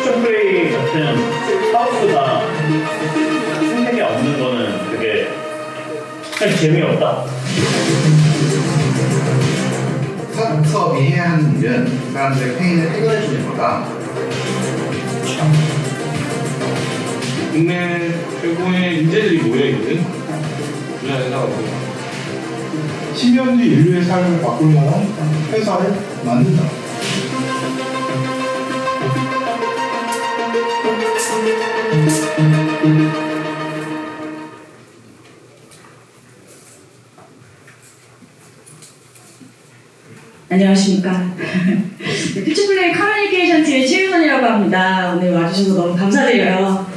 쇼플레이 같은 하우스가 생색이 없는 거는 되게 그냥 재미없다. 特别人让这个配音的这个是什么？ 국내 최고의 인재들이 모여있는 분야에서 10년 뒤 인류의 삶을 바꿀 만한 회사를 만든다. 안녕하십니까. 퓨처플레이 커뮤니케이션 팀의 최유선이라고 합니다. 오늘 와주셔서 너무 감사드려요.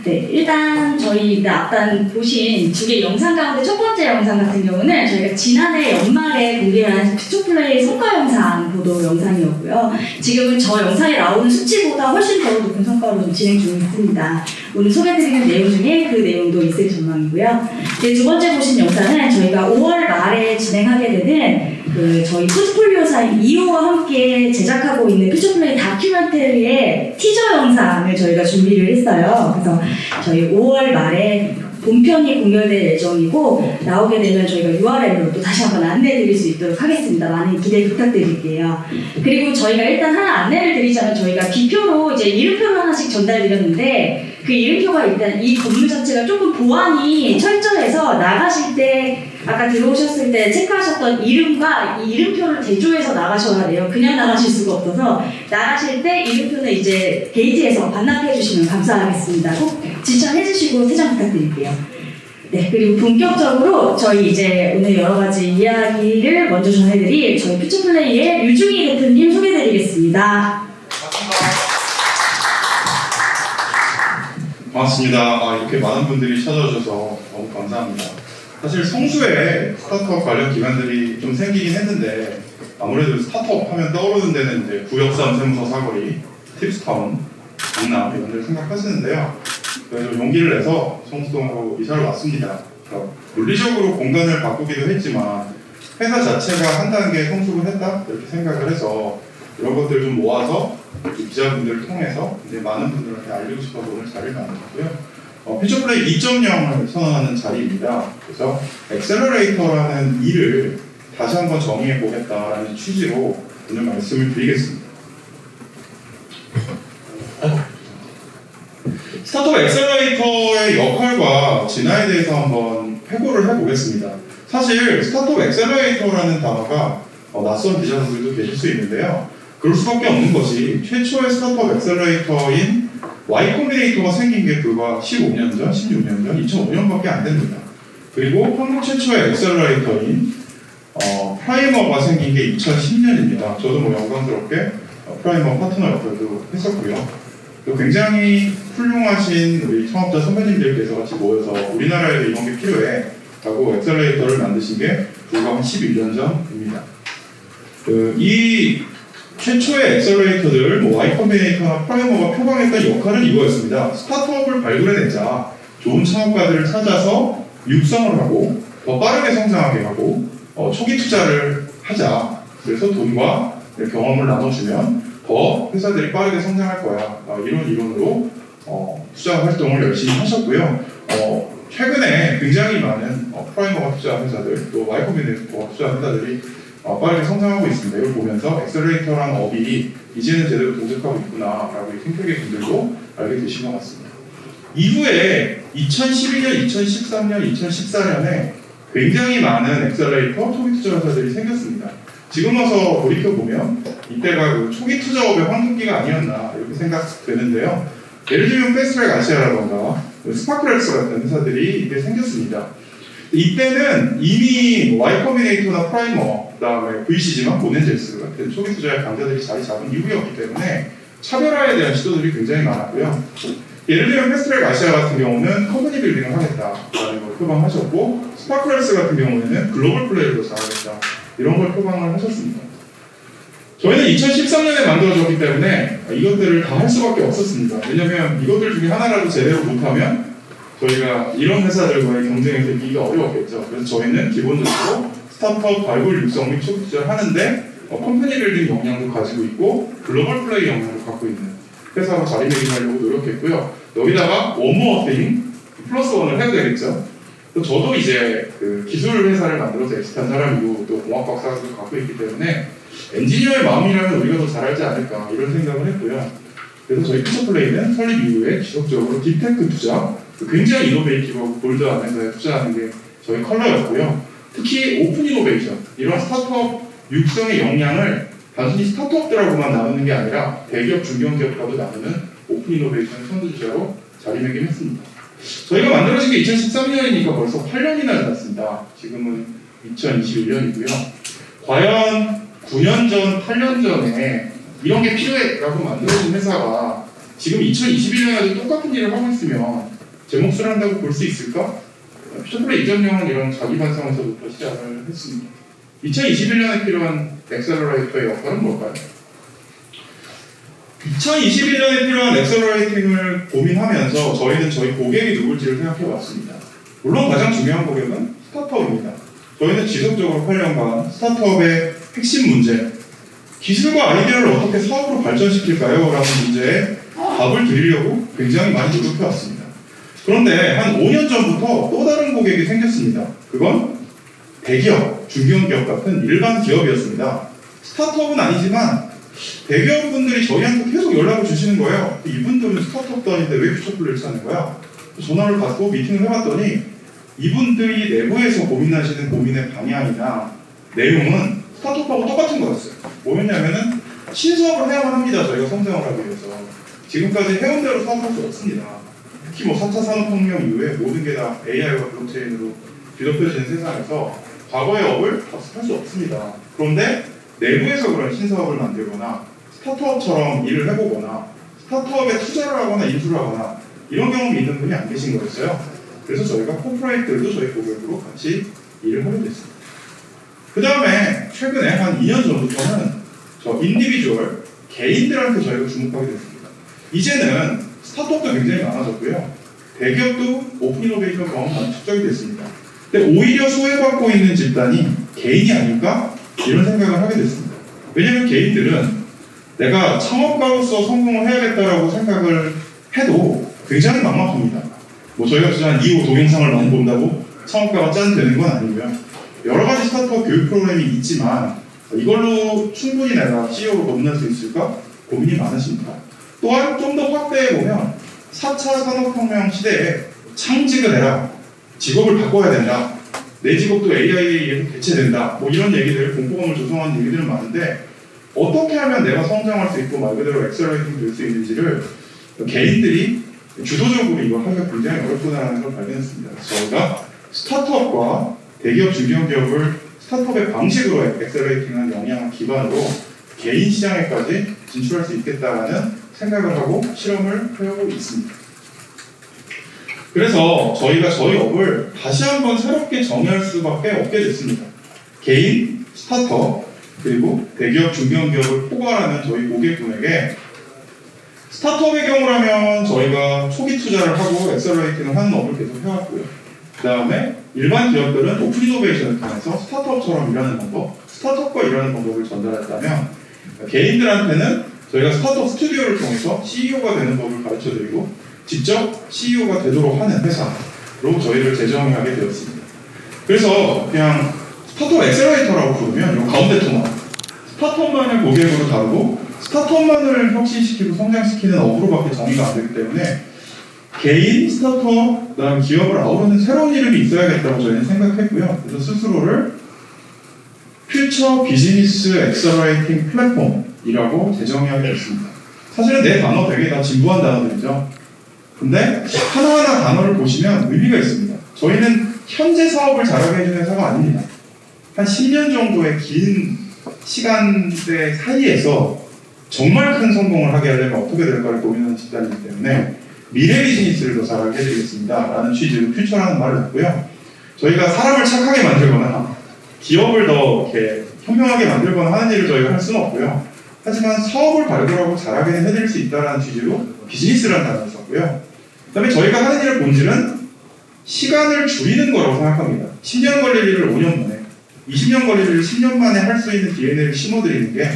네, 일단 저희 앞단 보신 두 개 영상 가운데 첫 번째 영상 같은 경우는 저희가 지난해 연말에 공개한 퓨처플레이 성과 영상 보도 영상이었고요. 지금은 저 영상에 나오는 수치보다 훨씬 더 높은 성과로 좀 진행 중에 있습니다. 오늘 소개해드리는 내용 중에 그 내용도 있을 전망이고요. 네, 두 번째 보신 영상은 저희가 5월 말에 진행하게 되는 저희 포트폴리오사인 2호와 함께 제작하고 있는 퓨처플레이 다큐멘터리의 티저 영상을 저희가 준비를 했어요. 그래서 저희 5월 말에 본편이 공개될 예정이고 나오게 되면 저희가 URL로 또 다시 한번 안내해드릴 수 있도록 하겠습니다. 많은 기대 부탁드릴게요. 그리고 저희가 일단 하나 안내를 드리자면 저희가 비표로 이제 이름표를 하나씩 전달드렸는데 그 이름표가 일단 이 건물 자체가 조금 보안이 철저해서 나가실 때 아까 들어오셨을 때 체크하셨던 이름과 이 이름표를 대조해서 나가셔야 돼요. 그냥 나가실 수가 없어서 나가실 때 이름표는 이제 게이트에서 반납해 주시면 감사하겠습니다. 꼭 지참해 주시고 세장 부탁드릴게요. 네, 그리고 본격적으로 저희 이제 오늘 여러 가지 이야기를 먼저 전해드릴 저희 퓨처플레이의 유중희 대표님 소개해드리겠습니다. 반갑습니다. 이렇게 많은 분들이 찾아주셔서 너무 감사합니다. 사실 성수에 스타트업 관련 기관들이 좀 생기긴 했는데 아무래도 스타트업 하면 떠오르는 데는 이제 구역삼 세무서 사거리, 팁스타운, 강남 이런 데를 생각하시는데요. 그래서 용기를 내서 성수동으로 이사를 왔습니다. 물리적으로 공간을 바꾸기도 했지만 회사 자체가 한 단계 성숙을 했다 이렇게 생각을 해서 이런 것들을 좀 모아서 기자분들을 통해서 이제 많은 분들한테 알리고 싶어서 오늘 자리를 만들었고요. 퓨처플레이 2.0을 선언하는 자리입니다. 그래서 엑셀러레이터라는 일을 다시 한번 정의해 보겠다라는 취지로 오늘 말씀을 드리겠습니다. 스타트업 엑셀러레이터의 역할과 진화에 대해서 한번 회고를 해보겠습니다. 사실 스타트업 엑셀러레이터라는 단어가 낯선 기자분들도 계실 수 있는데요. 그럴 수밖에 없는 것이 최초의 스타트업 엑셀러레이터인 Y 컴비네이터가 생긴 게 불과 15년 전, 16년 전, 2005년밖에 안 됩니다. 그리고 한국 최초의 엑셀러레이터인 프라이머가 생긴 게 2010년입니다. 저도 뭐 영광스럽게 프라이머 파트너 역할도 했었고요. 또 굉장히 훌륭하신 우리 창업자 선배님들께서 같이 모여서 우리나라에도 이런 게 필요해 라고 엑셀러레이터를 만드신 게 불과 한 11년 전입니다. 이 최초의 엑셀러레이터들, 뭐 Y 컴비네이터나 프라이머가 표방했던 역할은 이거였습니다. 스타트업을 발굴해내자, 좋은 창업가들을 찾아서 육성을 하고 더 빠르게 성장하게 하고 초기 투자를 하자. 그래서 돈과 경험을 나눠주면 더 회사들이 빠르게 성장할 거야. 이런 이론으로 투자 활동을 열심히 하셨고요. 최근에 굉장히 많은 프라이머가 투자한 회사들, 또 Y 컴비네이터가 투자한 회사들이 빠르게 성장하고 있습니다. 이걸 보면서 엑셀러레이터라는 업이 이제는 제대로 도색하고 있구나라고 생태계 분들도 알게 되신 것 같습니다. 이후에 2012년, 2013년, 2014년에 굉장히 많은 엑셀러레이터 초기 투자 회사들이 생겼습니다. 지금 와서 돌이켜보면 이때가 그 초기 투자업의 황금기가 아니었나 이렇게 생각되는데요. 예를 들면 패스트트랙 아시아라던가 스파크렉스 같은 회사들이 이때 생겼습니다. 이때는 이미 Y 컴비네이터나 프라이머, 그다음에 VC지만 보넨젤스 같은 초기 투자의 강자들이 자리 잡은 이후였기 때문에 차별화에 대한 시도들이 굉장히 많았고요. 예를 들면 패스트트랙 아시아 같은 경우는 컴퍼니 빌딩을 하겠다라는 걸 표방하셨고, 스파크렉스 같은 경우에는 글로벌 플레이를 잘하겠다 이런 걸 표방을 하셨습니다. 저희는 2013년에 만들어졌기 때문에 이것들을 다 할 수밖에 없었습니다. 왜냐하면 이것들 중에 하나라도 제대로 못하면 저희가 이런 회사들과의 경쟁에서 이기기가 어려웠겠죠. 그래서 저희는 기본적으로 스타트업 발굴 육성 및 초기 투자를 하는데 컴퍼니 빌딩 역량도 가지고 있고 글로벌 플레이 역량도 갖고 있는 회사로 자리매김하려고 노력했고요. 여기다가 원모어 띵 플러스 원을 해도 되겠죠. 또 저도 이제 그 기술 회사를 만들어서 엑스트한 사람이고 또 공학 박사도 갖고 있기 때문에 엔지니어의 마음이라면 우리가 더 잘하지 않을까 이런 생각을 했고요. 그래서 저희 피처플레이는 설립 이후에 지속적으로 딥테크 투자, 굉장히 이노베이티브하고 볼드한 회사에 투자하는 게 저희 컬러였고요. 특히 오픈 이노베이션, 이런 스타트업 육성의 역량을 단순히 스타트업들하고만 나누는 게 아니라 대기업, 중견기업과도 나누는 오픈 이노베이션 선두주자로 자리매김했습니다. 저희가 만들어진 게 2013년이니까 벌써 8년이나 지났습니다. 지금은 2021년이고요. 과연 9년 전, 8년 전에 이런 게 필요해라고 만들어진 회사가 지금 2021년에도 똑같은 일을 하고 있으면 제 몫을 한다고 볼 수 있을까? 피처플레이 이전형은 이런 자기 반성에서부터 시작을 했습니다. 2021년에 필요한 엑셀러레이터의 역할은 뭘까요? 2021년에 필요한 엑셀러레이팅을 고민하면서 저희는 저희 고객이 누굴지를 생각해 왔습니다. 물론 가장 중요한 고객은 스타트업입니다. 저희는 지속적으로 8년간 스타트업의 핵심 문제, 기술과 아이디어를 어떻게 사업으로 발전시킬까요? 라는 문제에 답을 드리려고 굉장히 많이 노력해 왔습니다. 그런데 한 5년 전부터 또 다른 고객이 생겼습니다. 그건 대기업, 중견기업 같은 일반 기업이었습니다. 스타트업은 아니지만 대기업분들이 저희한테 계속 연락을 주시는 거예요. 이분들은 스타트업도 아닌데 왜 피처플레이를 찾는 거야? 전화를 받고 미팅을 해봤더니 이분들이 내부에서 고민하시는 고민의 방향이나 내용은 스타트업하고 똑같은 거였어요. 뭐였냐면은 신사업을 해야만 합니다. 저희가 성장을 하기 위해서. 지금까지 해온 대로 사업할 수 없습니다. 특히 뭐 4차 산업혁명 이후에 모든 게 다 AI와 블록체인으로 뒤덮여진 세상에서 과거의 업을 답습할 수 없습니다. 그런데 내부에서 그런 신사업을 만들거나 스타트업처럼 일을 해보거나 스타트업에 투자를 하거나 인수를 하거나 이런 경험이 있는 분이 안 계신 거였어요. 그래서 저희가 코퍼레이트들도 저희 고객으로 같이 일을 하게 됐습니다. 그 다음에 최근에 한 2년 전부터는 저 인디비주얼 개인들한테 저희가 주목하게 됐습니다. 이제는 스타트업도 굉장히 많아졌고요. 대기업도 오픈 이노베이션 경험 많이 축적이 됐습니다. 근데 오히려 소외받고 있는 집단이 개인이 아닐까? 이런 생각을 하게 됐습니다. 왜냐하면 개인들은 내가 창업가로서 성공을 해야겠다라고 생각을 해도 굉장히 막막합니다. 뭐 저희가 투자한 2호 동영상을 많이 본다고 창업가가 짠 되는 건 아니고요. 여러 가지 스타트업 교육 프로그램이 있지만 이걸로 충분히 내가 CEO로 거듭날 수 있을까? 고민이 많으십니다. 또한 좀 더 확대해보면 4차 산업혁명 시대에 창직을 해라, 직업을 바꿔야 된다, 내 직업도 AI에 의해서 대체된다, 뭐 이런 얘기들, 공포감을 조성하는 얘기들은 많은데 어떻게 하면 내가 성장할 수 있고 말 그대로 엑셀러레이팅 될 수 있는지를 개인들이 주도적으로 이걸 하기가 굉장히 어렵구나라는 걸 발견했습니다. 그래서 저희가 스타트업과 대기업, 중견 기업을 스타트업의 방식으로 엑셀레이팅하는 역량을 기반으로 개인 시장에까지 진출할 수 있겠다라는 생각을 하고 실험을 해오고 있습니다. 그래서 저희가 저희 업을 다시 한번 새롭게 정의할 수밖에 없게 됐습니다. 개인, 스타트업, 그리고 대기업, 중견 기업을 포괄하는 저희 고객분에게 스타트업의 경우라면 저희가 초기 투자를 하고 엑셀러레이팅을 하는 업을 계속 해왔고요. 그 다음에 일반 기업들은 오픈 이노베이션을 통해서 스타트업처럼 일하는 방법, 스타트업과 일하는 방법을 전달했다면 개인들한테는 저희가 스타트업 스튜디오를 통해서 CEO가 되는 법을 가르쳐드리고 직접 CEO가 되도록 하는 회사로 저희를 재정의하게 되었습니다. 그래서 그냥 스타트업 엑셀러레이터라고 부르면 이 가운데 토막 스타트업만을 고객으로 다루고 스타트업만을 혁신시키고 성장시키는 업으로밖에 정의가 안 되기 때문에 개인, 스타트업, 그다음 기업을 아우르는 새로운 이름이 있어야겠다고 저희는 생각했고요. 그래서 스스로를 퓨처 비즈니스 엑셀러레이팅 플랫폼이라고 재정의하게 됐습니다. 사실은 네 단어 되게 다 진부한 단어들이죠. 근데 하나하나 단어를 보시면 의미가 있습니다. 저희는 현재 사업을 잘하게 해주는 회사가 아닙니다. 한 10년 정도의 긴 시간대 사이에서 정말 큰 성공을 하게 하려면 어떻게 될까를 고민하는 집단이기 때문에 미래 비즈니스를 더 잘하게 해드리겠습니다 라는 취지로 퓨처라는 말을 했고요. 저희가 사람을 착하게 만들거나 기업을 더 이렇게 현명하게 만들거나 하는 일을 저희가 할 수는 없고요. 하지만 사업을 발굴하고 잘하게 해드릴 수 있다는 취지로 비즈니스라는 단어를 썼고요. 그 다음에 저희가 하는 일의 본질은 시간을 줄이는 거라고 생각합니다. 10년 걸릴 일을 5년 만에 20년 걸릴 일을 10년 만에 할 수 있는 DNA를 심어드리는 게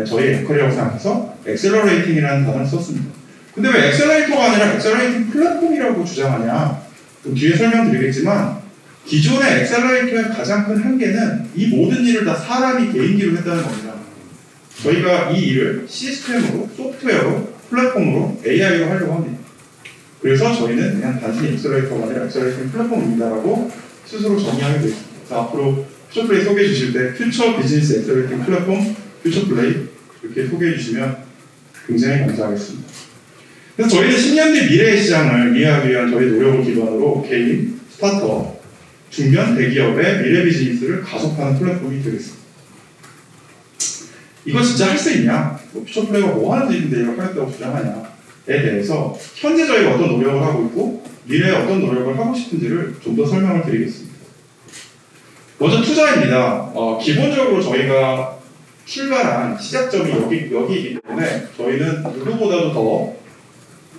저희의 역할이라고 생각해서 엑셀러레이팅이라는 단어를 썼습니다. 근데 왜 엑셀러레이터가 아니라 엑셀러레이팅 플랫폼이라고 주장하냐? 좀 뒤에 설명드리겠지만 기존의 엑셀러레이터의 가장 큰 한계는 이 모든 일을 다 사람이 개인기로 했다는 겁니다. 저희가 이 일을 시스템으로, 소프트웨어로, 플랫폼으로, AI로 하려고 합니다. 그래서 저희는 그냥 단순히 엑셀러레이터가 아니라 엑셀러레이팅 플랫폼입니다라고 스스로 정의하게 되어 있습니다. 그래서 앞으로 퓨처플레이 소개해 주실 때 퓨처 비즈니스 엑셀러레이팅 플랫폼 퓨처플레이 이렇게 소개해 주시면 굉장히 감사하겠습니다. 그래서 저희는 10년 뒤 미래의 시장을 이해하기 위한 저희 노력을 기반으로 개인, 스타트업, 중견, 대기업의 미래 비즈니스를 가속하는 플랫폼이 되겠습니다. 이거 진짜 할 수 있냐? 퓨처플레이가 뭐 하는 일인데 이걸 하겠다고 주장하냐에 대해서 현재 저희가 어떤 노력을 하고 있고 미래에 어떤 노력을 하고 싶은지를 좀 더 설명을 드리겠습니다. 먼저 투자입니다. 기본적으로 저희가 출발한 시작점이 여기이기 때문에 저희는 누구보다도 더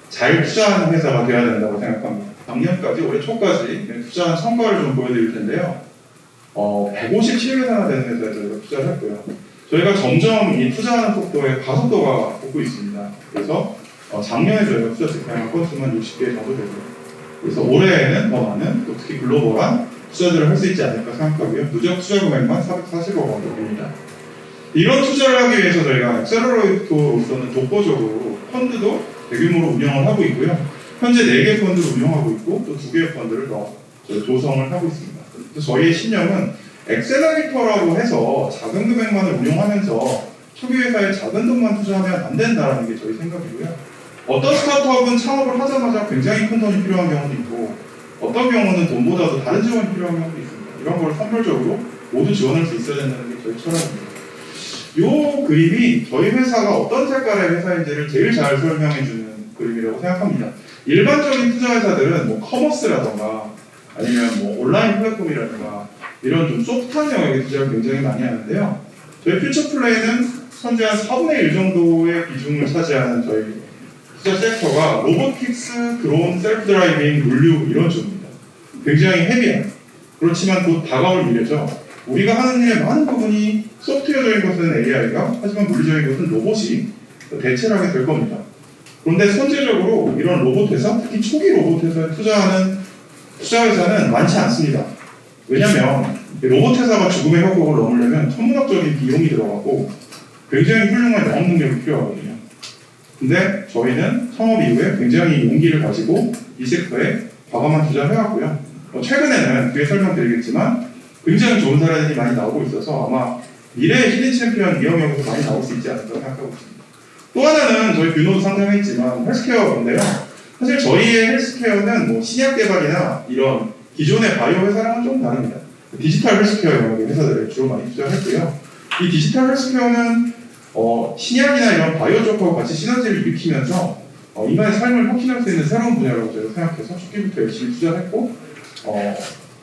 잘 투자하는 회사가 되어야 된다고 생각합니다. 작년까지, 올해 초까지 투자한 성과를 좀 보여드릴 텐데요. 157회사나 되는 회사에 저희가 투자를 했고요. 저희가 점점 이 투자하는 속도의 가속도가 붙고 있습니다. 그래서 작년에 저희가 투자 집행한 건수만 60개 정도 되고요. 그래서 올해에는 더 많은, 또 특히 글로벌한 투자들을 할 수 있지 않을까 생각하고요. 누적 투자 금액만 440억 원입니다. 이런 투자를 하기 위해서 저희가 엑셀러레이터로서는 독보적으로 펀드도 대규모로 운영을 하고 있고요. 현재 4개 펀드를 운영하고 있고 또 2개의 펀드를 더 조성을 하고 있습니다. 그래서 저희의 신념은 엑셀러레이터라고 해서 작은 금액만을 운용하면서 초기 회사에 작은 돈만 투자하면 안 된다는 게 저희 생각이고요. 어떤 스타트업은 창업을 하자마자 굉장히 큰 돈이 필요한 경우도 있고 어떤 경우는 돈보다도 다른 지원이 필요한 경우도 있습니다. 이런 걸 선별적으로 모두 지원할 수 있어야 된다는 게 저희 철학입니다. 이 그림이 저희 회사가 어떤 색깔의 회사인지를 제일 잘 설명해주는 그림이라고 생각합니다. 일반적인 투자 회사들은 뭐 커머스라던가 아니면 뭐 온라인 플랫폼이라든가 이런 좀 소프트한 영역의 투자를 굉장히 많이 하는데요. 저희 퓨처플레이는 현재 한 4분의 1 정도의 비중을 차지하는 저희 투자 섹터가 로보틱스, 드론, 셀프 드라이빙, 물류 이런 쪽입니다. 굉장히 헤비한, 그렇지만 곧 다가올 미래죠. 우리가 하는 일의 많은 부분이 소프트웨어적인 것은 AI가, 하지만 물리적인 것은 로봇이 대체를 하게 될 겁니다. 그런데 선제적으로 이런 로봇 회사, 특히 초기 로봇 회사에 투자하는 투자 회사는 많지 않습니다. 왜냐하면 로봇 회사가 죽음의 협곡을 넘으려면 천문학적인 비용이 들어가고 굉장히 훌륭한 영업 능력이 필요하거든요. 근데 저희는 창업 이후에 굉장히 용기를 가지고 이 섹터에 과감한 투자를 해왔고요. 최근에는 뒤에 설명드리겠지만 굉장히 좋은 사례들이 많이 나오고 있어서 아마 미래의 히든 챔피언 이 영역에서 많이 나올 수 있지 않을까 생각하고 있습니다. 또 하나는 저희 뷰노도 상장했지만 헬스케어인데요. 사실 저희의 헬스케어는 뭐 신약 개발이나 이런 기존의 바이오 회사랑은 좀 다릅니다. 디지털 헬스케어 영역의 회사들을 주로 많이 투자했고요. 이 디지털 헬스케어는 신약이나 이런 바이오 쪽하고 같이 시너지를 일으키면서 인간의 삶을 혁신할 수 있는 새로운 분야라고 저희가 생각해서 초기부터 열심히 투자했고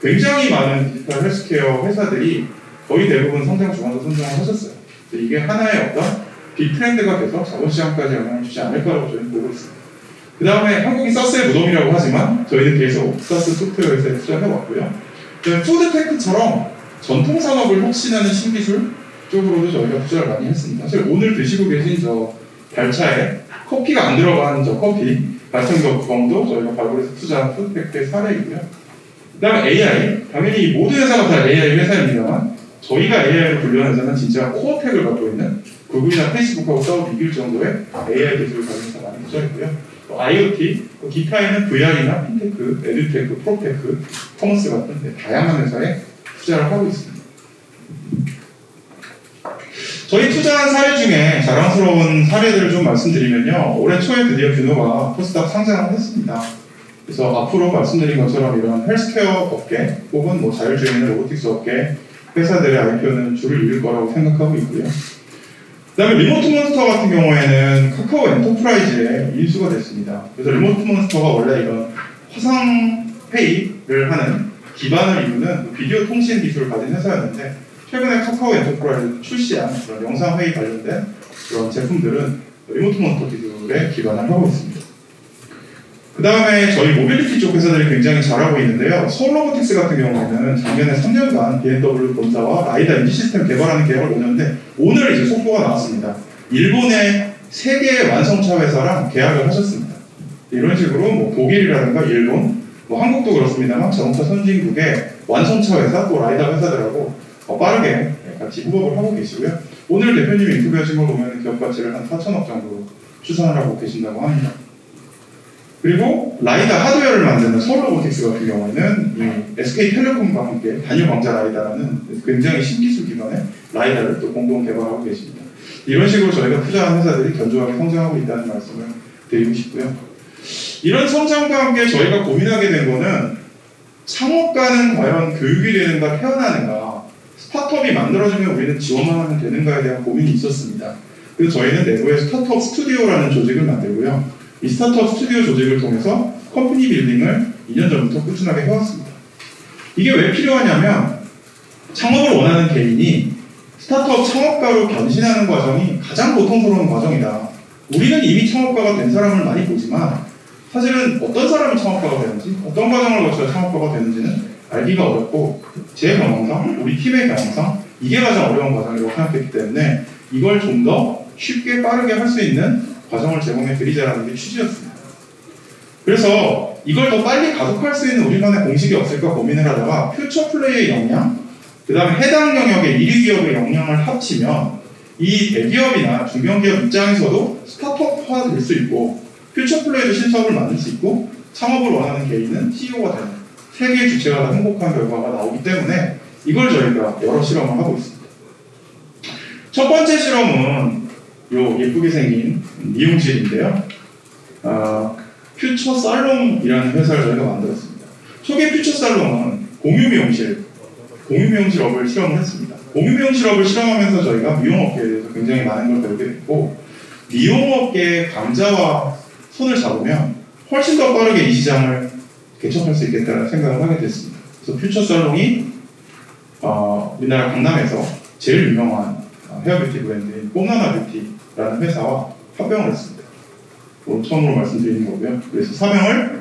굉장히 많은 디지털 헬스케어 회사들이 거의 대부분 성장 주관도 선정을 하셨어요. 이게 하나의 어떤 빅트렌드가 돼서 자본시장까지 영향을 주지 않을까라고 저희는 보고 있습니다. 그 다음에 한국이 사스의 무덤이라고 하지만 저희는 계속 사스 소프트웨어 회사에 투자해왔고요. 푸드테크처럼 전통산업을 혁신하는 신기술 쪽으로도 저희가 투자를 많이 했습니다. 사실 오늘 드시고 계신 저 달차에 커피가 안 들어간 저 커피 같은 경우도 저희가 발굴해서 투자한 푸드테크의 사례이고요. 그 다음에 AI, 당연히 이 모든 회사가 다 AI 회사입니다만 저희가 AI로 분류하는 회사는 진짜 코어텍을 갖고 있는 구글이나 페이스북하고 싸워 이길 정도의 AI 기술을 가진 회사 많이 투자했고요. 또 IoT, 또 기타에는 VR이나 핀테크, 에듀테크, 프로테크, 커머스 같은 다양한 회사에 투자를 하고 있습니다. 저희 투자한 사례 중에 자랑스러운 사례들을 좀 말씀드리면요. 올해 초에 드디어 뷰노가 코스닥 상장을 했습니다. 그래서 앞으로 말씀드린 것처럼 이런 헬스케어 업계 혹은 뭐 자율주행 로보틱스 업계 회사들의 IPO는 줄을 이을 거라고 생각하고 있고요. 그 다음에 리모트몬스터 같은 경우에는 카카오 엔터프라이즈에 인수가 됐습니다. 그래서 리모트몬스터가 원래 이런 화상회의를 하는 기반을 이루는 비디오 통신 기술을 가진 회사였는데 최근에 카카오 엔터프라이즈 출시한 그런 영상회의 관련된 그런 제품들은 리모트몬스터 기술에 기반을 하고 있습니다. 그 다음에 저희 모빌리티 쪽 회사들이 굉장히 잘하고 있는데요. 서울로보틱스 같은 경우에는 작년에 3년간 BMW 본사와 라이다 인지 시스템 개발하는 계약을 맺었는데 오늘 이제 속보가 나왔습니다. 일본의 3개의 완성차 회사랑 계약을 하셨습니다. 이런 식으로 뭐 독일이라든가 일본, 뭐 한국도 그렇습니다만 자동차 선진국의 완성차 회사 또 라이다 회사들하고 빠르게 같이 협업을 하고 계시고요. 오늘 대표님이 인터뷰하신 걸 보면 기업 가치를 한 4천억 정도 추산을 하고 계신다고 합니다. 그리고 라이다 하드웨어를 만드는 서울로보틱스 같은 경우에는 이 SK텔레콤과 함께 단일광자 라이다라는 굉장히 신기술 기반의 라이다를 또 공동 개발하고 계십니다. 이런 식으로 저희가 투자한 회사들이 견조하게 성장하고 있다는 말씀을 드리고 싶고요. 이런 성장과 함께 저희가 고민하게 된 거는 창업가는 과연 교육이 되는가 태어나는가 스타트업이 만들어지면 우리는 지원만 하면 되는가에 대한 고민이 있었습니다. 그래서 저희는 내부에 스타트업 스튜디오라는 조직을 만들고요. 이 스타트업 스튜디오 조직을 통해서 컴퍼니 빌딩을 2년 전부터 꾸준하게 해왔습니다. 이게 왜 필요하냐면 창업을 원하는 개인이 스타트업 창업가로 변신하는 과정이 가장 고통스러운 과정이다. 우리는 이미 창업가가 된 사람을 많이 보지만 사실은 어떤 사람이 창업가가 되는지 어떤 과정을 거쳐야 창업가가 되는지는 알기가 어렵고 제 경험상, 우리 팀의 경험상 이게 가장 어려운 과정이라고 생각했기 때문에 이걸 좀 더 쉽게 빠르게 할 수 있는 과정을 제공해 드리자라는 게 취지였습니다. 그래서 이걸 더 빨리 가속할 수 있는 우리만의 공식이 없을까 고민을 하다가 퓨처플레이의 역량, 그 다음에 해당 영역의 1위 기업의 역량을 합치면 이 대기업이나 중견기업 입장에서도 스타트업화 될 수 있고 퓨처플레이도 신사업을 만들 수 있고 창업을 원하는 개인은 CEO가 되는 세계의 주체가 다 행복한 결과가 나오기 때문에 이걸 저희가 여러 실험을 하고 있습니다. 첫 번째 실험은 요 예쁘게 생긴 미용실인데요. 퓨처 살롱이라는 회사를 저희가 만들었습니다. 초기 퓨처 살롱은 공유 미용실업을 실험을 했습니다. 공유 미용실업을 실험하면서 저희가 미용업계에 대해서 굉장히 많은 걸 배우게 됐고 미용업계의 강자와 손을 잡으면 훨씬 더 빠르게 이 시장을 개척할 수 있겠다는 생각을 하게 됐습니다. 그래서 퓨처 살롱이 우리나라 강남에서 제일 유명한 헤어뷰티 브랜드인 뽀나나 뷰티라는 회사와 합병을 했습니다. 오늘 처음으로 말씀드리는 거고요. 그래서 사명을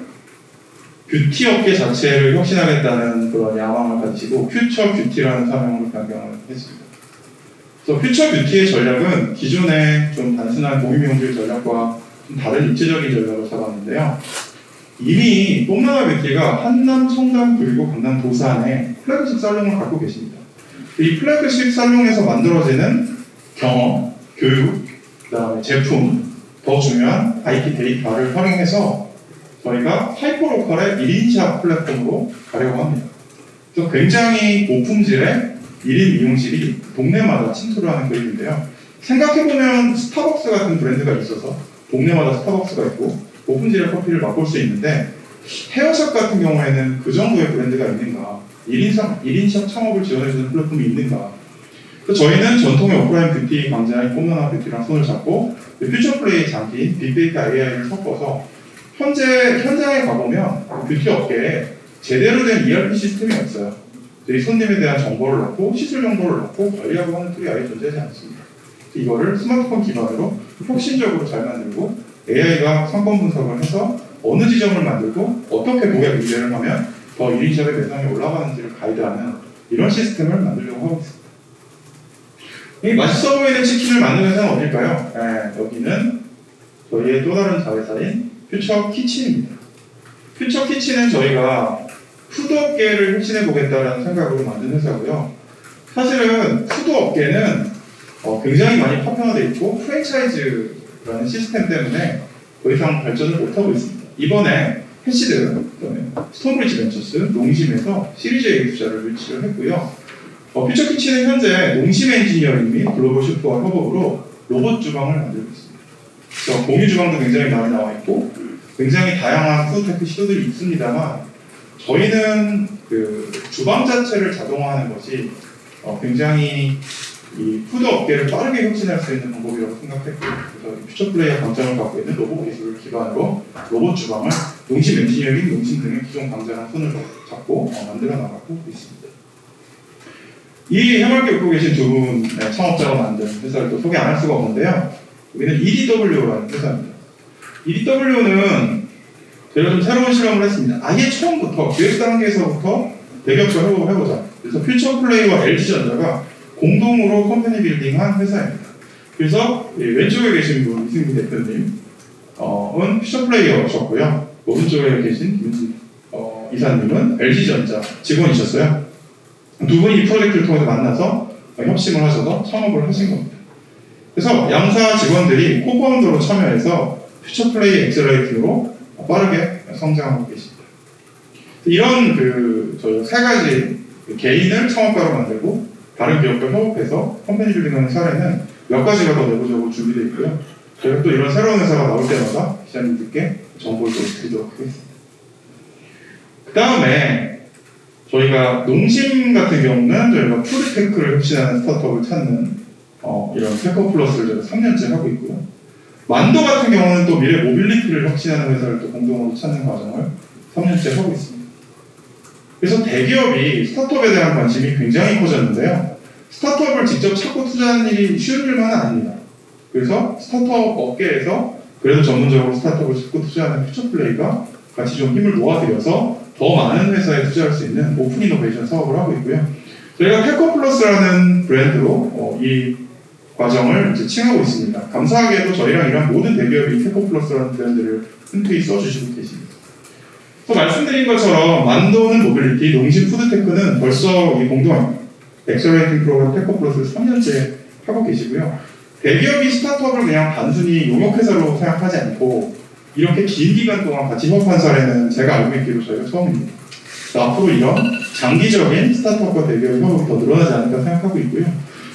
뷰티 업계 자체를 혁신하겠다는 그런 야망을 가지고 퓨처 뷰티라는 사명으로 변경을 했습니다. 그래서 퓨처 뷰티의 전략은 기존의 좀 단순한 공유 미용실 전략과 좀 다른 입체적인 전략을 잡았는데요. 이미 뽀나나 뷰티가 한남, 청담, 그리고 강남 도산에 플래그십 살롱을 갖고 계십니다. 이 플래그십 살롱에서 만들어지는 경험, 교육, 그 다음에 제품, 더 중요한 IP 데이터를 활용해서 저희가 하이퍼로컬의 1인샵 플랫폼으로 가려고 합니다. 그래서 굉장히 고품질의 1인 미용실이 동네마다 침투를 하는 그림인데요. 생각해보면 스타벅스 같은 브랜드가 있어서 동네마다 스타벅스가 있고 높은 질의 커피를 맛볼 수 있는데 헤어샵 같은 경우에는 그 정도의 브랜드가 있는가? 1인샵 창업을 지원해주는 플랫폼이 있는가? 그래서 저희는 전통의 오프라인 뷰티 강자인 꼼나나 뷰티랑 손을 잡고 퓨처플레이 장기, 빅데이터 AI를 섞어서 현장에 가보면 뷰티 업계에 제대로 된 ERP 시스템이 없어요. 저희 손님에 대한 정보를 넣고 시술 정보를 넣고 관리하고 하는 툴이 아예 존재하지 않습니다. 이거를 스마트폰 기반으로 혁신적으로 잘 만들고 AI가 상권 분석을 해서 어느 지점을 만들고 어떻게 고객 응대를 하면 더 1인샵의 매상이 올라가는지를 가이드하는 이런 시스템을 만들려고 하고 있습니다. 이 맛있어 보이는 치킨을 만드는 회사는 어딜까요? 네, 여기는 저희의 또 다른 자회사인 퓨처 키친입니다. 퓨처 키친은 저희가 푸드 업계를 혁신해 보겠다는 생각으로 만든 회사고요. 사실은 푸드 업계는 굉장히 많이 파편화되어 있고 프랜차이즈라는 시스템 때문에 더 이상 발전을 못하고 있습니다. 이번에 해시드, 스톤브리지 벤처스, 농심에서 시리즈 A 투자를 유치를 했고요. 퓨처 키친은 현재 농심 엔지니어링 및 글로벌 슈퍼와 협업으로 로봇 주방을 만들고 있습니다. 그래서 공유 주방도 굉장히 많이 나와 있고 굉장히 다양한 푸드테크 시도들이 있습니다만 저희는 그 주방 자체를 자동화하는 것이 굉장히 이 푸드 업계를 빠르게 혁신할 수 있는 방법이라고 생각했고요. 그래서 퓨처플레이의 강점을 갖고 있는 로봇 기술을 기반으로 로봇 주방을 농심 엔지니어링, 농심 등의 기존 강자랑 손을 잡고 만들어 나가고 있습니다. 이 해맑게 웃고 계신 두 분 창업자가 만든 회사를 또 소개 안 할 수가 없는데요. 여기는 EDW라는 회사입니다. EDW는 저희가 좀 새로운 실험을 했습니다. 아예 처음부터 기획 단계에서부터 대격과 협업을 해보자. 그래서 퓨처플레이와 LG전자가 공동으로 컴퍼니 빌딩한 회사입니다. 그래서 왼쪽에 계신 분 이승민 대표님은 퓨처플레이어셨고요. 오른쪽에 계신 김은진 이사님은 LG전자 직원이셨어요. 두 분이 이 프로젝트를 통해서 만나서 협심을 하셔서 창업을 하신 겁니다. 그래서 양사 직원들이 코파운더로 참여해서 퓨처플레이 엑셀러레이팅으로 빠르게 성장하고 계십니다. 이런 저희 세 가지 개인을 창업가로 만들고 다른 기업과 협업해서 컴퍼니 빌딩하는 사례는 몇 가지가 더 내부적으로 준비되어 있고요. 저희가 또 이런 새로운 회사가 나올 때마다 기자님들께 정보를 또 드리도록 하겠습니다. 그 다음에 저희가 농심 같은 경우는 저희가 푸드테크를 혁신하는 스타트업을 찾는 이런 테크 플러스를 저희가 3년째 하고 있고요. 만도 같은 경우는 또 미래 모빌리티를 혁신하는 회사를 또 공동으로 찾는 과정을 3년째 하고 있습니다. 그래서 대기업이 스타트업에 대한 관심이 굉장히 커졌는데요. 스타트업을 직접 찾고 투자하는 일이 쉬운 일만은 아닙니다. 그래서 스타트업 업계에서 그래도 전문적으로 스타트업을 찾고 투자하는 퓨처플레이가 같이 좀 힘을 모아들여서 더 많은 회사에 투자할 수 있는 오픈 이노베이션 사업을 하고 있고요. 저희가 테크플러스라는 브랜드로 이 과정을 이제 칭하고 있습니다. 감사하게도 저희랑 이런 모든 대기업이 테크플러스라는 브랜드를 흔쾌히 써주시고 계십니다. 그래서 말씀드린 것처럼 만도는 모빌리티, 농심 푸드테크는 벌써 이 공동 엑셀러레이팅 프로그램 테크플러스를 3년째 하고 계시고요. 대기업이 스타트업을 그냥 단순히 용역회사로 생각하지 않고 이렇게 긴 기간 동안 같이 협업한 사례는 제가 알고 있기로 저희가 처음입니다. 앞으로 이런 장기적인 스타트업과 대기업의 협업이 더 늘어나지 않을까 생각하고 있고요.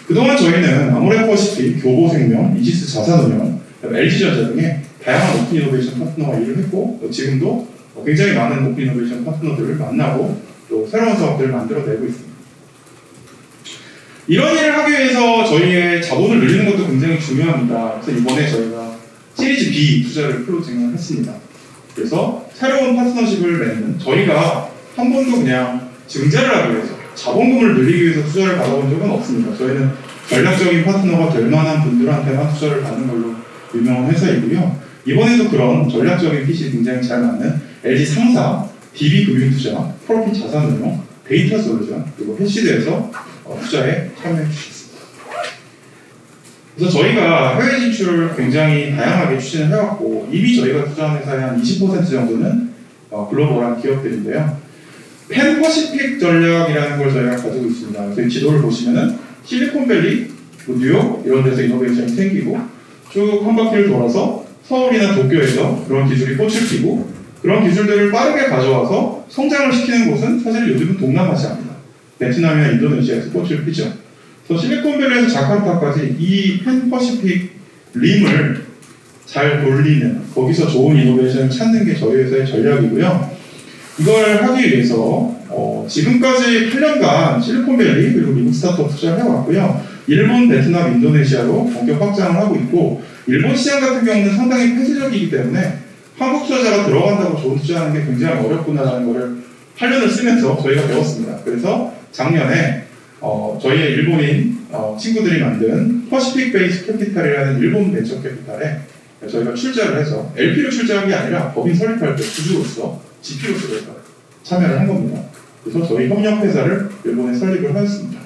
그동안 저희는 아모레퍼시픽, 교보생명, 이지스 자산운용, LG전자 등의 다양한 오픈 이노베이션 파트너와 일을 했고 지금도 굉장히 많은 오픈 이노베이션 파트너들을 만나고 또 새로운 사업들을 만들어내고 있습니다. 이런 일을 하기 위해서 저희의 자본을 늘리는 것도 굉장히 중요합니다. 그래서 이번에 저희가 시리즈 B 투자를 클로징을 했습니다. 그래서 새로운 파트너십을 맺는 저희가 한 번도 그냥 증자를 하기 위해서 자본금을 늘리기 위해서 투자를 받아본 적은 없습니다. 저희는 전략적인 파트너가 될 만한 분들한테만 투자를 받는 걸로 유명한 회사이고요. 이번에도 그런 전략적인 핏이 굉장히 잘 맞는 LG 상사, DB금융투자, 프로핏 자산운용, 데이터 솔루션, 그리고 해시드에서 투자에 참여해 주셨습니다. 그래서 저희가 해외 진출을 굉장히 다양하게 추진을 해왔고 이미 저희가 투자한 회사의 한 20% 정도는 글로벌한 기업들인데요. 팬퍼시픽 전략이라는 걸 저희가 가지고 있습니다. 저희 지도를 보시면은 실리콘밸리, 뉴욕 이런 데서 이노베이션이 생기고 쭉 한 바퀴를 돌아서 서울이나 도쿄에서 그런 기술이 꽃을 피고 그런 기술들을 빠르게 가져와서 성장을 시키는 곳은 사실 요즘은 동남아시아입니다. 베트남이나 인도네시아에서 꽃을 피죠. 그래서 실리콘밸리에서 자카르타까지 이 팬퍼시픽 림을 잘 돌리는, 거기서 좋은 이노베이션을 찾는 게 저희 회사의 전략이고요. 이걸 하기 위해서 지금까지 8년간 실리콘밸리 그리고 미국 스타트업 투자를 해왔고요. 일본, 베트남, 인도네시아로 본격 확장을 하고 있고, 일본 시장 같은 경우는 상당히 폐쇄적이기 때문에 한국 투자자가 들어간다고 좋은 투자하는 게 굉장히 어렵구나라는 것을 8년을 쓰면서 저희가 배웠습니다. 그래서 작년에 저희의 일본인 친구들이 만든 퍼시픽 베이스 캐피탈이라는 일본 벤처 캐피탈에 저희가 출자를 해서 LP로 출자한 게 아니라 법인 설립할 때 주주로서 GP로서 저희가 참여를 한 겁니다. 그래서 저희 협력회사를 일본에 설립을 하였습니다.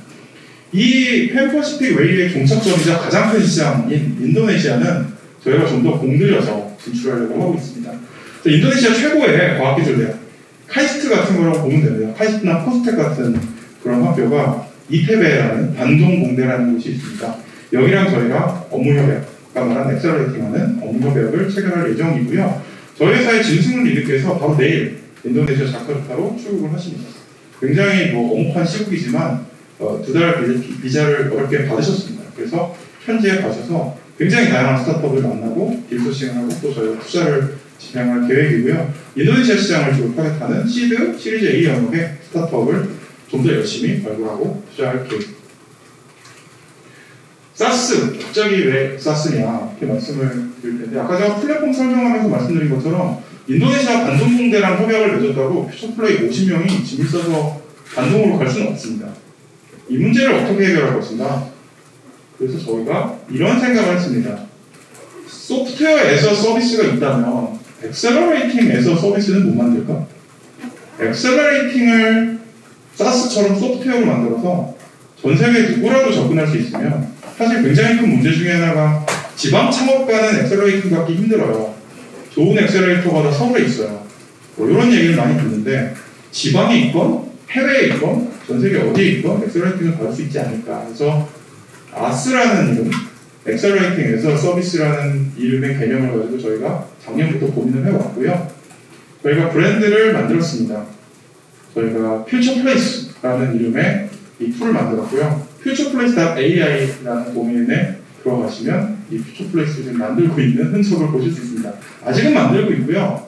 이 팬퍼시픽 웨이의 종착점이자 가장 큰 시장인 인도네시아는 저희가 좀 더 공들여서 진출하려고 하고 있습니다. 인도네시아 최고의 과학기술대학 카이스트 같은 거라고 보면 됩니다. 카이스트나 포스텍 같은 그런 학교가 이테베라는 반동공대라는 곳이 있습니다. 여기랑 저희가 업무협약, 아까 말한 엑셀러레이팅하는 업무협약을 체결할 예정이고요. 저희 회사의 진승훈 리드께서 바로 내일 인도네시아 자카르타로 출국을 하십니다. 굉장히 엄혹한 시국이지만 2달 비자를 어렵게 받으셨습니다. 그래서 현지에 가셔서 굉장히 다양한 스타트업을 만나고 딜소싱하고 또 저희가 투자를 진행할 계획이고요. 인도네시아 시장을 주로 타겟하는 시드, 시리즈 A 영역의 스타트업을 좀 더 열심히 발굴하고 투자할 계획입니다. 사스, 갑자기 왜 사스냐 이렇게 말씀을 드릴 텐데, 아까 제가 플랫폼 설명하면서 말씀드린 것처럼 인도네시아 반동공대랑 협약을 맺었다고 퓨처플레이 50명이 짐을 싸서 반동으로 갈 수는 없습니다. 이 문제를 어떻게 해결할 것인가? 그래서 저희가 이런 생각을 했습니다. 소프트웨어에서 서비스가 있다면 엑셀러레이팅에서 서비스는 못 만들까? 엑셀러레이팅을 사스처럼 소프트웨어로 만들어서 전 세계 누구라도 접근할 수 있으면, 사실 굉장히 큰 문제 중에 하나가 지방 창업가는 엑셀러레이팅 갖기 힘들어요. 좋은 엑셀러레이터가 다 서울에 있어요. 이런 얘기를 많이 듣는데, 지방에 있건 해외에 있건 전 세계 어디에 있건 엑셀러레이팅을 받을 수 있지 않을까. 그래서 아스라는 이름, 엑셀러레이팅에서 서비스라는 이름의 개념을 가지고 저희가 작년부터 고민을 해왔고요. 저희가 브랜드를 만들었습니다. 저희가 퓨처플레이스라는 이름의 이 툴을 만들었고요. futureplace.ai라는 도메인에 들어가시면 이 퓨처플레이스를 지금 만들고 있는 흔적을 보실 수 있습니다. 아직은 만들고 있고요.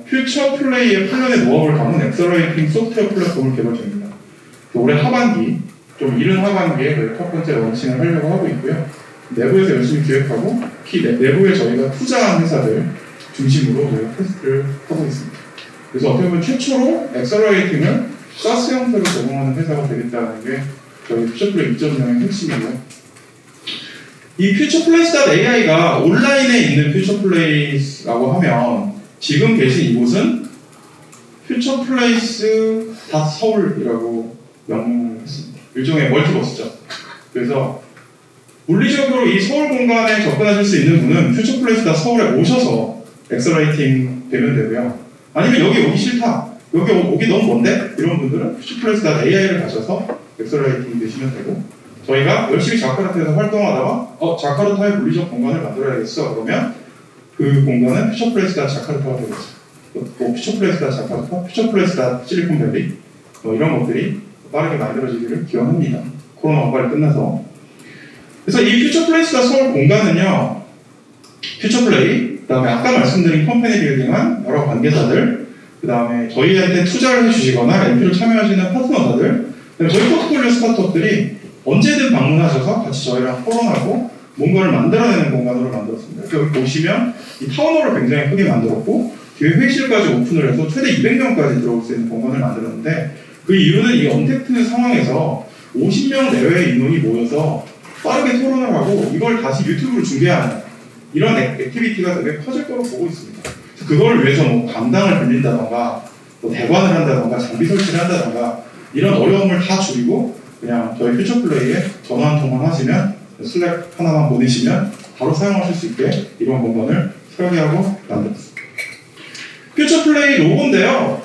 퓨처플레이의 8년의 노하우를 담은 엑셀러레이팅 소프트웨어 플랫폼을 개발 중입니다. 올해 하반기, 좀 이른 하반기에 저희 첫 번째 런칭을 하려고 하고 있고요. 내부에서 열심히 기획하고, 특히 내부에 저희가 투자한 회사들 중심으로 저희가 테스트를 하고 있습니다. 그래서 어떻게 보면 최초로 엑셀러레이팅을 사스 형태로 제공하는 회사가 되겠다는 게 저희 퓨처플레이 2.0의 핵심이고요. 이 futureplace.ai가 온라인에 있는 퓨처플레이라고 하면, 지금 계신 이곳은 futureplace.서울이라고 명명을 했습니다. 일종의 멀티버스죠. 그래서 물리적으로 이 서울 공간에 접근하실 수 있는 분은 futureplace.서울에 오셔서 엑셀러레이팅 되면 되고요. 아니면 여기 오기 싫다, 여기 오기 너무 먼데? 이런 분들은 futureplace.ai를 가셔서 엑셀러레이팅 되시면 되고, 저희가 열심히 자카르타에서 활동하다가 자카르타의 물리적 공간을 만들어야겠어 그러면 그 공간은 futureplace.자카르타가 되겠죠. futureplace.자카르타, futureplace.실리콘밸리 이런 것들이 빠르게 만들어지기를 기원합니다. 코로나가 빨리 끝나서. 그래서 이 futureplace.서울 공간은요, 퓨처플레이, 그 다음에 아까 말씀드린 컴퍼니 빌딩한 여러 관계자들, 그 다음에 저희한테 투자를 해주시거나 LP로 참여하시는 파트너자들, 저희 포트폴리오 스타트업들이 언제든 방문하셔서 같이 저희랑 토론하고 뭔가를 만들어내는 공간으로 만들었습니다. 여기 보시면 이 타운홀을 굉장히 크게 만들었고, 뒤에 회의실까지 오픈을 해서 최대 200명까지 들어올 수 있는 공간을 만들었는데, 그 이유는 이 언택트 상황에서 50명 내외의 인원이 모여서 빠르게 토론을 하고 이걸 다시 유튜브로 중계하는 이런 액티비티가 되게 커질 거로 보고 있습니다. 그걸 위해서 강당을 빌린다던가 대관을 한다던가 장비 설치를 한다던가 이런 어려움을 다 줄이고, 그냥 저희 퓨처플레이에 전화 한 통만 하시면, 슬랙 하나만 보내시면 바로 사용하실 수 있게 이런 공간을 설계하고 만들었습니다. 퓨처플레이 로고인데요.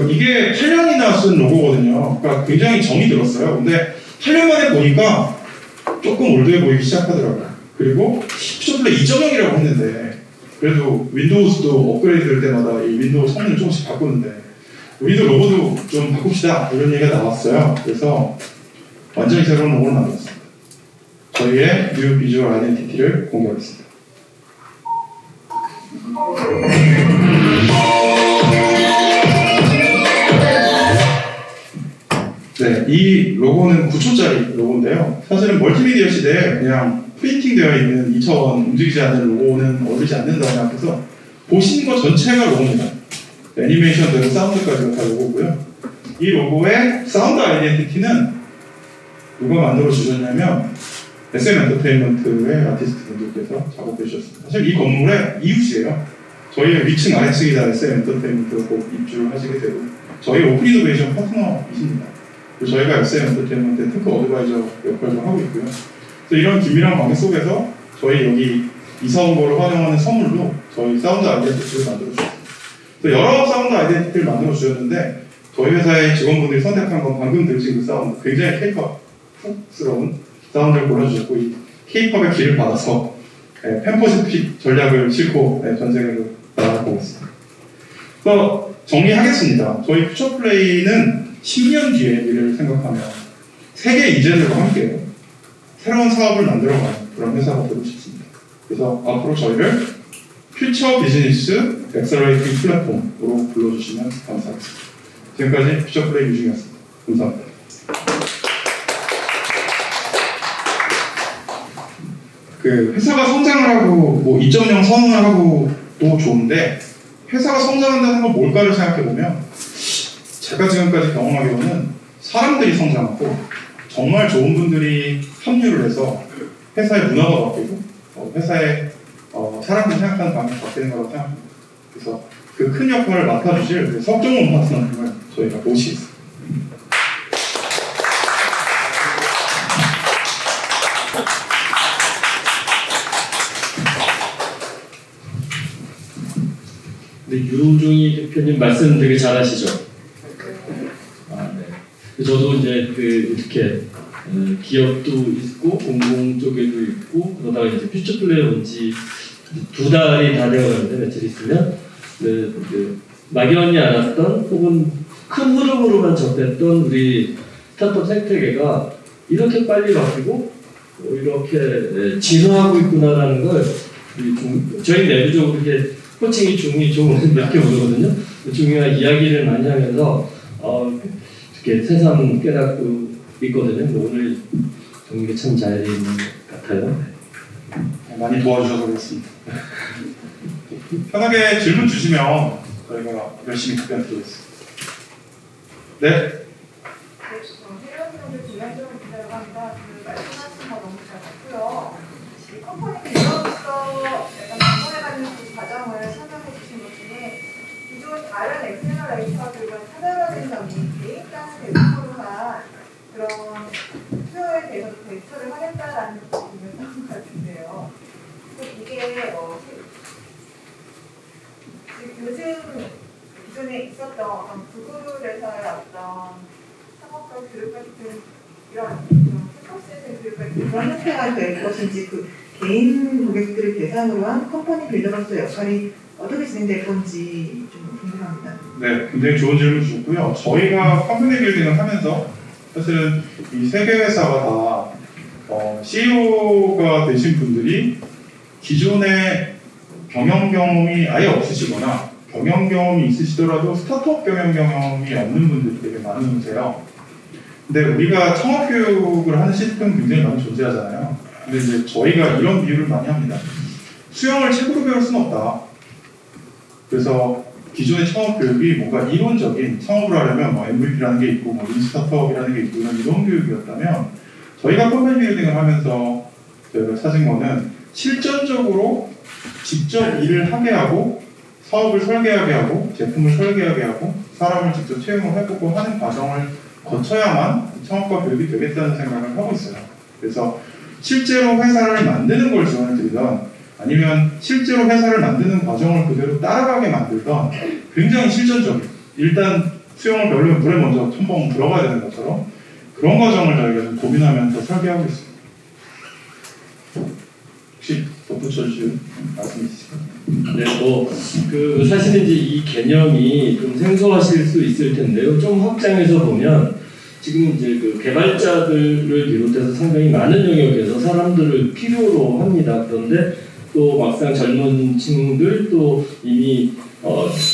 이게 8년이나 쓴 로고거든요. 그러니까 굉장히 정이 들었어요. 근데 8년 만에 보니까 조금 올드해 보이기 시작하더라고요. 그리고 퓨처플레이 2.0이라고 했는데, 그래도 윈도우스도 업그레이드 될 때마다 이 윈도우 성능을 조금씩 바꾸는데, 윈도우 로고도 좀 바꿉시다 이런 얘기가 나왔어요. 그래서 완전히 새로운 로고를 만들었습니다. 저희의 뉴 비주얼 아이덴티티를 공개하겠습니다. 네, 이 로고는 9초짜리 로고인데요. 사실은 멀티미디어 시대에 그냥 프린팅되어 있는 이처럼 움직이지 않는 로고는 어울리지 않는다고 생각해서 보시는 것 전체가 로고입니다. 애니메이션 되고 사운드까지가 다 로고고요. 이 로고의 사운드 아이덴티티는 누가 만들어 주셨냐면 SM 엔터테인먼트의 아티스트 분들께서 작업해 주셨습니다. 사실 이 건물의 이웃이에요. 저희의 위층 아래층이 다 SM 엔터테인먼트가 꼭 입주를 하시게 되고 저희 오픈 이노베이션 파트너이십니다. 그리고 저희가 SM 엔터테인먼트의 테크 어드바이저 역할도 하고 있고요. 그래서 이런 긴밀한 관계 속에서 저희 여기 이사원고를 활용하는 선물로 저희 사운드 아이덴티티를 만들어 주셨습니다. 여러 사운드 아이덴티티를 만들어 주셨는데 저희 회사의 직원분들이 선택한 건 방금 들으신 그 사운드, 굉장히 K-팝스러운 사운드를 골라주셨고 이 K-팝의 길을 받아서 팬퍼시픽 전략을 싣고 전 세계로 나아가고 있습니다. 그래서 정리하겠습니다. 저희 퓨처플레이는 10년 뒤의 미래를 생각하며 세계 이재들과 함께 새로운 사업을 만들어가는 그런 회사가 되고 싶습니다. 그래서 앞으로 저희를 퓨처 비즈니스 엑셀러레이팅 플랫폼으로 불러주시면 감사하겠습니다. 지금까지 퓨처플레이 유중이었습니다. 감사합니다. 그 회사가 성장을 하고 뭐 2.0 선언을 하고 또 좋은데 회사가 성장한다는 건 뭘까를 생각해 보면 제가 지금까지 경험하기로는 사람들이 성장하고 정말 좋은 분들이 합류를 해서 회사의 문화가 바뀌고 회사의 사람들이 생각하는 방향이 바뀌는 거라고 생각합니다. 그래서 그 큰 역할을 맡아주실 석정훈 파트너님을 저희가 모시겠습니다. 네, 유종희 대표님 말씀 되게 잘하시죠? 아, 네. 저도 이제 이렇게 기업도 있고 공공 쪽에도 있고 그러다가 이제 퓨처플레이에 온 지 2달이 다 되어가는데 며칠 있으면 막연히 않았던 혹은 큰 흐름으로만 접했던 우리 스타트업 생태계가 이렇게 빨리 바뀌고 이렇게 진화하고 있구나라는 걸 저희 내부적으로 이렇게 코칭이 중이 좀 이렇게 보거든요. 중이와 이야기를 많이 하면서 이렇게 새삼 깨닫고 있거든요. 오늘 정리가 참 잘 되어 있는 것 같아요. 많이 도와주셔서 그렇습니다. 편하게 질문 주시면 저희가 열심히 답변 드리겠습니다. 네? 회원분들 주변적으로 기다려 합니다. 말씀하신 거 너무 잘 봤고요. 이 컴퍼니 이전부터 약간 방문해가는 그 과정을 설명해 주신 것 중에 기존 다른 엑셀러레이터들과 차별화된 점이 개인당 대상으로 한 그런 수요에 대해서 데이터를 하겠다라는 부분을 나온 것 같은데요. 이게 요즘 기존에 있었던 어떤 구글에서의 어떤 상업과 교육 같은 이런 스포츠에서의 교육 같은 그런 형태가 될 것인지 그 개인 고객들을 대상으로 한 컴퍼니 빌더로서 역할이 어떻게 진행될 건지 좀 궁금합니다. 네, 굉장히 좋은 질문 주셨고요. 저희가 컴퍼니 빌딩을 하면서 사실은 이 세 개 회사가 다 CEO가 되신 분들이 기존에 경영 경험이 아예 없으시거나 경영 경험이 있으시더라도 스타트업 경영 경험이 없는 분들이 되게 많으세요. 근데 우리가 창업 교육을 하는 시스템은 굉장히 많이 존재하잖아요. 근데 이제 저희가 이런 비유를 많이 합니다. 수영을 책으로 배울 수는 없다. 그래서 기존의 창업 교육이 뭔가 이론적인 창업을 하려면 뭐 MVP라는 게 있고 뭐 스타트업이라는 게 있고 이런 이론 교육이었다면 저희가 컴퍼니 빌딩을 하면서 저희가 찾은 거는 실전적으로 직접 일을 하게 하고 사업을 설계하게 하고 제품을 설계하게 하고 사람을 직접 채용을 해보고 하는 과정을 거쳐야만 창업과 교육이 되겠다는 생각을 하고 있어요. 그래서 실제로 회사를 만드는 걸 지원을 드리던 아니면 실제로 회사를 만드는 과정을 그대로 따라가게 만들던 굉장히 실전적인 일단 수영을 배우려면 물에 먼저 첨벙 들어가야 되는 것처럼 그런 과정을 저희가 좀 고민하면서 설계하고 있습니다. 혹시 덧붙여주실 말씀 있으실까요? 네, 사실은 이제 이 개념이 좀 생소하실 수 있을 텐데요. 좀 확장해서 보면 지금 이제 그 개발자들을 비롯해서 상당히 많은 영역에서 사람들을 필요로 합니다. 그런데 또 막상 젊은 층들 또 이미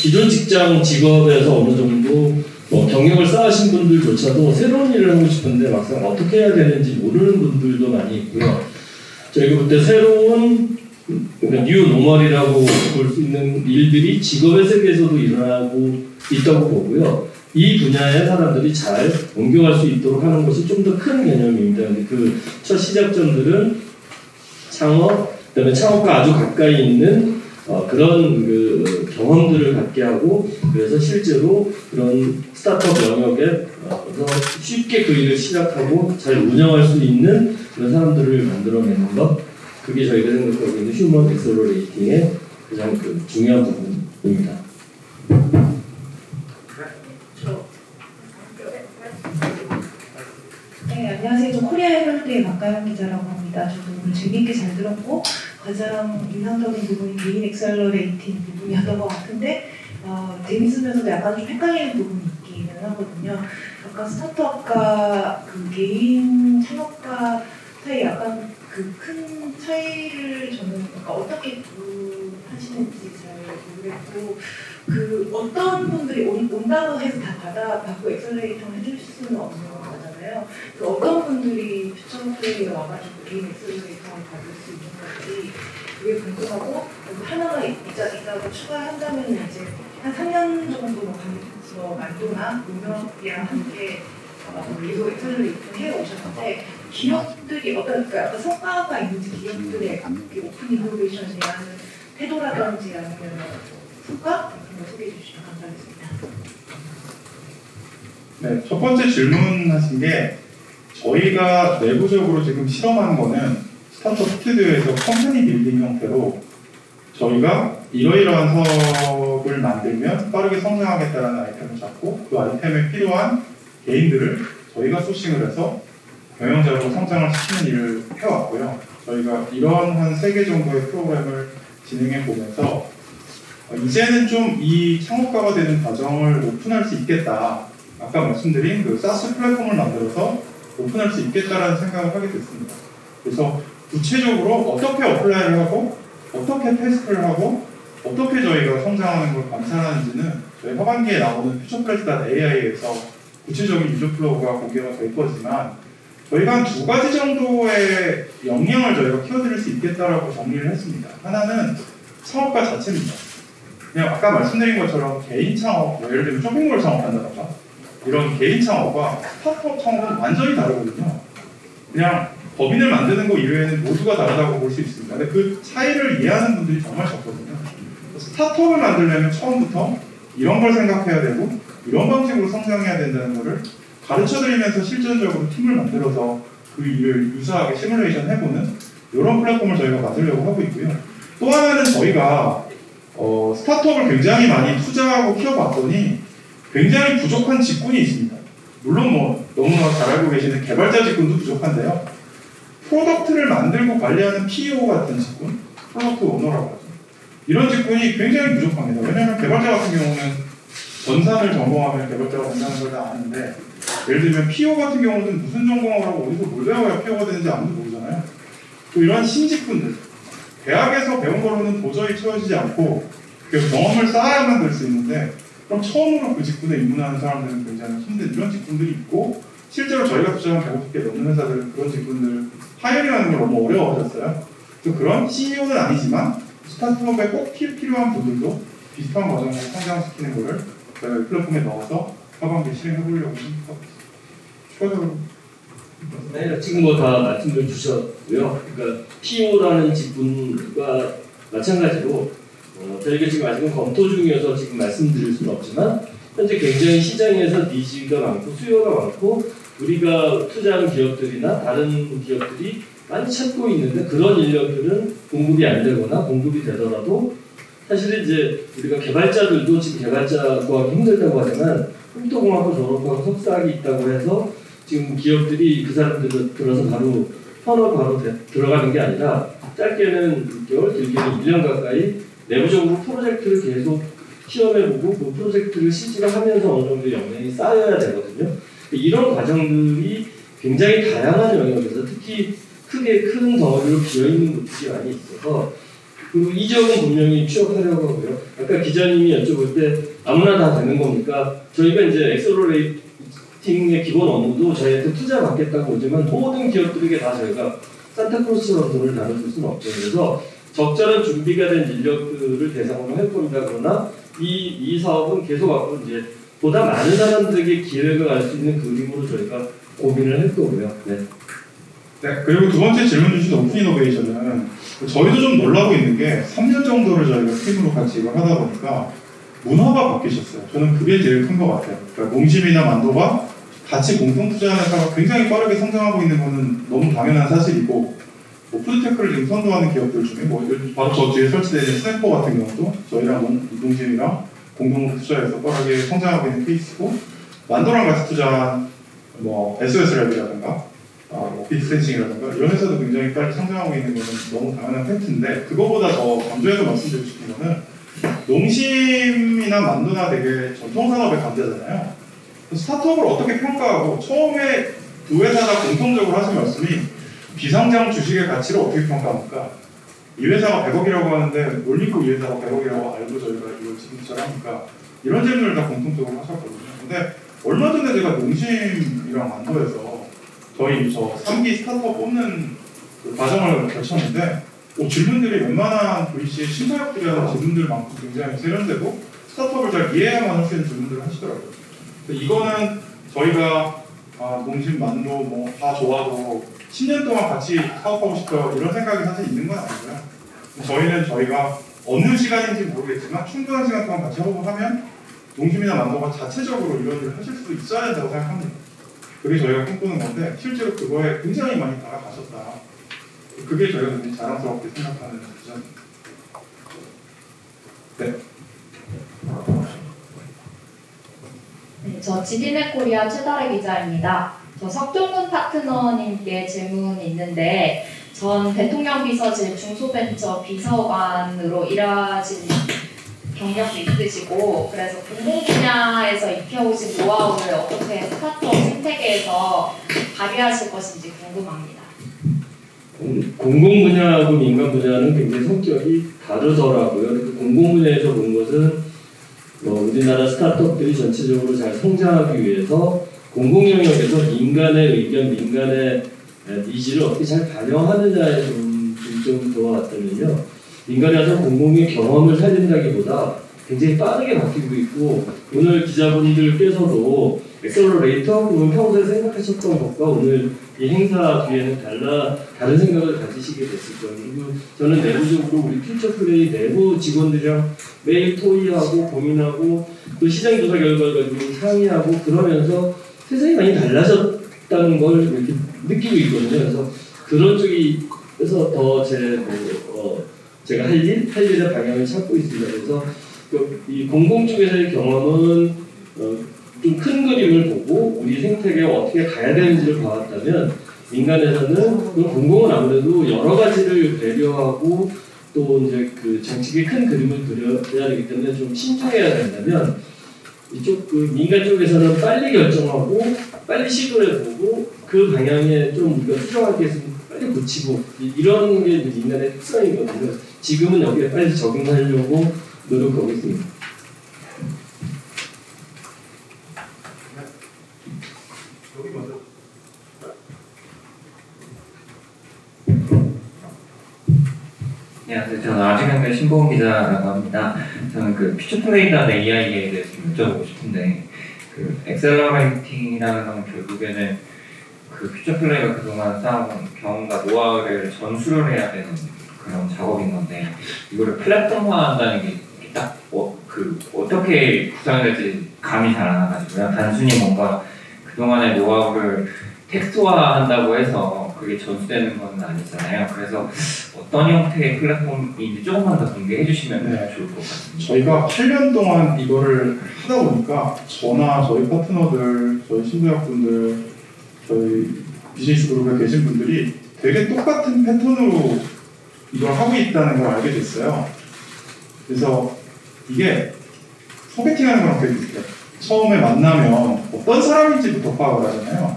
기존 직장 직업에서 어느 정도 경력을 쌓으신 분들조차도 새로운 일을 하고 싶은데 막상 어떻게 해야 되는지 모르는 분들도 많이 있고요. 저희가 볼 때 새로운 그러니까 뉴 노멀이라고 볼 수 있는 일들이 직업의 세계에서도 일어나고 있다고 보고요. 이 분야의 사람들이 잘 옮겨갈 수 있도록 하는 것이 좀 더 큰 개념입니다. 그 첫 시작점들은 창업, 그다음에 창업과 아주 가까이 있는 그런 그 경험들을 갖게 하고 그래서 실제로 그런 스타트업 영역에 쉽게 그 일을 시작하고 잘 운영할 수 있는 그런 사람들을 만들어내는 것, 그게 저희가 생각하고 있는 휴먼 엑셀러레이팅의 가장 그 중요한 부분입니다. 네, 안녕하세요. 저 코리아 헤럴드의 박가영 기자라고 합니다. 저도 오늘 재미있게 잘 들었고 가장 인상적인 부분이 개인 엑셀러레이팅 부분이었던 것 같은데 재밌으면서도 약간 좀 헷갈리는 부분이 있기는 하거든요. 아까 스타트업과 그 개인 창업가 사이 약간 그 큰 차이를 저는 어떻게 하시는지 잘 모르겠고 그 어떤 분들이 온다고 해서 다 받고 엑셀레이터를 해줄 수는 없는 거잖아요. 그 어떤 분들이 퓨처플레이에 와가지고 개인 엑셀레이터를 받을 수 있는 건지 그게 궁금하고 하나가 있다고 추가한다면 이제 한 3년 정도 만도나 농협이랑 함께 계속 엑셀레이터 해오셨는데 기업들이 어떤 그러니까 성과가 있는지 기업들의 오픈 이노베이션에 대한 태도라든지 아니면 성과 같은 거 소개해 주시면 감사하겠습니다. 네, 첫 번째 질문하신 게 저희가 내부적으로 지금 실험하는 거는 스타트업 스튜디오에서 컴퍼니 빌딩 형태로 저희가 이러이러한 사업을 만들면 빠르게 성장하겠다는 아이템을 잡고 그 아이템에 필요한 개인들을 저희가 소싱을 해서 경영자로 성장을 시키는 일을 해왔고요. 저희가 이런 한 3개 정도의 프로그램을 진행해 보면서 이제는 좀 이 창업가가 되는 과정을 오픈할 수 있겠다. 아까 말씀드린 그 SaaS 플랫폼을 만들어서 오픈할 수 있겠다라는 생각을 하게 됐습니다. 그래서 구체적으로 어떻게 어플라이를 하고 어떻게 테스트를 하고 어떻게 저희가 성장하는 걸 감찰하는지는 저희 하반기에 나오는 futurepress.ai에서 구체적인 유저 플로우가 공개가 될 거지만 저희가 한 2가지 정도의 역량을 저희가 키워드릴 수 있겠다라고 정리를 했습니다. 하나는 창업가 자체입니다. 그냥 아까 말씀드린 것처럼 개인 창업, 예를 들면 쇼핑몰 창업한다던가 이런 개인 창업과 스타트업 창업은 완전히 다르거든요. 그냥 법인을 만드는 거 이외에는 모두가 다르다고 볼 수 있습니다. 근데 그 차이를 이해하는 분들이 정말 적거든요. 스타트업을 만들려면 처음부터 이런 걸 생각해야 되고 이런 방식으로 성장해야 된다는 것을 가르쳐드리면서 실질적으로 팀을 만들어서 그 일을 유사하게 시뮬레이션 해보는 이런 플랫폼을 저희가 만들려고 하고 있고요. 또 하나는 저희가 스타트업을 굉장히 많이 투자하고 키워봤더니 굉장히 부족한 직군이 있습니다. 물론 뭐 너무나 잘 알고 계시는 개발자 직군도 부족한데요. 프로덕트를 만들고 관리하는 PO 같은 직군, 프로덕트 오너라고 하죠. 이런 직군이 굉장히 부족합니다. 왜냐하면 개발자 같은 경우는 전산을 전공하면 개발자가 된다는 걸 다 아는데 예를 들면 PO 같은 경우는 무슨 전공을 하고 어디서 뭘 배워야 PO가 되는지 아무도 모르잖아요. 또 이런 신직군들, 대학에서 배운 거로는 도저히 채워지지 않고 그 경험을 쌓아야만 될 수 있는데 그럼 처음으로 그 직군에 입문하는 사람들은 굉장히 힘든 이런 직군들이 있고 실제로 저희가 투자한 150개 넘는 회사들은 그런 직군들 하이어링하는 걸 너무 어려워하셨어요. 그래서 그런 CEO는 아니지만 스타트업에 꼭 필요한 분들도 비슷한 과정으로 성장시키는 것을 저희가 이 플랫폼에 넣어서 하반기에 실행해보려고 생각하고 있습니다. 추가적으로 네, 지금 뭐 다 말씀을 주셨고요. 그러니까 PO라는 직군과 마찬가지로 저희가 지금 아직은 검토 중이어서 지금 말씀드릴 수는 없지만 현재 굉장히 시장에서 니즈가 많고 수요가 많고 우리가 투자한 기업들이나 다른 기업들이 많이 찾고 있는데 그런 인력들은 공급이 안 되거나 공급이 되더라도 사실은 이제 우리가 개발자들도 지금 개발자 구하기 힘들다고 하지만 컴퓨터공학과 졸업하고 석사학위 있다고 해서 지금 기업들이 그 사람들 들어서 바로 현업 바로 들어가는 게 아니라 짧게는 6개월, 길게는 1년 가까이 내부적으로 프로젝트를 계속 시험해보고 그 프로젝트를 실질하면서 어느 정도 역량이 쌓여야 되거든요. 이런 과정들이 굉장히 다양한 영역에서 특히 크게 큰 덩어리로 비어있는 곳들이 많이 있어서 그리고 이 지역은 분명히 취업하려고 하고요. 아까 기자님이 여쭤볼 때 아무나 다 되는 겁니까? 저희가 이제 엑셀러레이팅의 기본 업무도 저희한테 투자 받겠다고 오지만 모든 기업들에게 다 저희가 산타크로스처럼 돈을 나눠줄 수는 없죠. 그래서 적절한 준비가 된 인력들을 대상으로 할 겁니다. 그러나 이 사업은 계속 앞으로 이제 보다 많은 사람들에게 기회가 갈 수 있는 그림으로 저희가 고민을 할 거고요. 네. 네, 그리고 두 번째 질문 주신 오픈 이노베이션은 저희도 좀 놀라고 있는 게 3년 정도를 저희가 팀으로 같이 이걸 하다 보니까 문화가 바뀌셨어요. 저는 그게 제일 큰 것 같아요. 그러니까 농심이나 만도가 같이 공동 투자하는 회사가 굉장히 빠르게 성장하고 있는 것은 너무 당연한 사실이고 뭐 푸드테크를 지금 선도하는 기업들 중에 뭐 바로 저 뒤에 설치되어 있는 스냅퍼 같은 경우도 저희랑 농심이랑 공동 투자해서 빠르게 성장하고 있는 케이스고 만도랑 같이 투자한 뭐 SOS랩이라든가 뭐 빅스텐싱이라든가 이런 회사도 굉장히 빨리 성장하고 있는 것은 너무 당연한 팩트인데 그거보다 더 강조해서 말씀드리고 싶은 거는 농심이나 만도나 되게 전통산업의 강자잖아요. 스타트업을 어떻게 평가하고 처음에 두 회사가 공통적으로 하신 말씀이 비상장 주식의 가치를 어떻게 평가합니까? 이 회사가 100억이라고 하는데 뭘 믿고 이 회사가 100억이라고 알고 저희가 이걸 지금 투자합니까? 이런 질문을 다 공통적으로 하셨거든요. 근데 얼마 전에 제가 농심이랑 만도에서 저희 저 3기 스타트업 뽑는 그 과정을 거쳤는데 질문들이 웬만한 VC의 심사역들이 하는 질문들만큼 굉장히 세련되고 스타트업을 잘 이해해야만 할 수 있는 질문들을 하시더라고요. 이거는 저희가 농심, 만도 뭐 다 좋아도 10년 동안 같이 사업하고 싶어 이런 생각이 사실 있는 건 아니고요. 저희는 저희가 어느 시간인지 모르겠지만 충분한 시간 동안 같이 협업을 하면 농심이나 만도가 자체적으로 이런 일을 하실 수도 있어야 된다고 생각합니다. 그게 저희가 꿈꾸는 건데 실제로 그거에 굉장히 많이 다가가셨다. 그게 저희가 굉장히 자랑스럽게 생각하는 부분입니다. 네. 네, 저 지디넷코리아 최다래 기자입니다. 저 석종훈 파트너님께 질문이 있는데 전 대통령 비서실 중소벤처 비서관으로 일하신 경력도 있으시고 그래서 공공 분야에서 익혀오신 노하우를 어떻게 스타트업 생태계에서 발휘하실 것인지 궁금합니다. 공공 분야하고 민간 분야는 굉장히 성격이 다르더라고요. 공공 분야에서 본 것은 우리나라 스타트업들이 전체적으로 잘 성장하기 위해서 공공 영역에서 민간의 의견, 민간의 니즈를 어떻게 잘 반영하느냐에 좀 들어왔다면요. 민간에서 공공의 경험을 살린다기보다 굉장히 빠르게 바뀌고 있고 오늘 기자분들께서도 엑셀러레이터 그러면 평소에 생각하셨던 것과 오늘 이 행사 뒤에는 다른 생각을 가지시게 됐을 거예요. 그리고 저는 내부적으로 우리 퓨처플레이 내부 직원들이랑 매일 토의하고 고민하고 또 시장 조사 결과를 가지고 상의하고 그러면서 세상이 많이 달라졌다는 걸 이렇게 느끼고 있거든요. 그래서 그런 쪽에서 더 제가 할 일의 방향을 찾고 있습니다. 그래서 이 공공 쪽에서의 경험은 좀 큰 그림을 보고 우리 생태계가 어떻게 가야 되는지를 봐왔다면 민간에서는 공공은 아무래도 여러 가지를 배려하고 또 이제 그 정책의 큰 그림을 그려야 되기 때문에 좀 신중해야 된다면 이쪽 그 민간 쪽에서는 빨리 결정하고 빨리 시도해보고 그 방향에 좀 우리가 수정할 게 있으면 빨리 고치고 이런 게 민간의 특성이거든요. 지금은 여기에 빨리 적응하려고 노력하고 있습니다. 안녕하세요. 저는 아직한데 신보은 기자라고 합니다. 저는 그 퓨처플레이라는 AI에 대해서 좀 여쭤보고 싶은데 그 엑셀러레이팅이라는 건 결국에는 그 퓨처플레이가 그동안 쌓아온 경험과 노하우를 전수를 해야 되는 그런 작업인 건데 이거를 플랫폼화한다는 게 딱 어떻게 구성이 될지 감이 잘 안 와가지고요. 단순히 뭔가 그동안의 노하우를 텍스트화한다고 해서 그게 전수되는 건 아니잖아요. 그래서 어떤 형태의 플랫폼인지 조금만 더 공개해 주시면 좋을 것 같습니다. 저희가 8년 동안 이거를 하다 보니까 저나 저희 파트너들, 저희 신도약분들, 저희 비즈니스 그룹에 계신 분들이 되게 똑같은 패턴으로 이걸 하고 있다는 걸 알게 됐어요. 그래서 이게 소개팅하는 거랑 되게 비슷해요. 처음에 만나면 어떤 사람인지부터 파악을 하잖아요.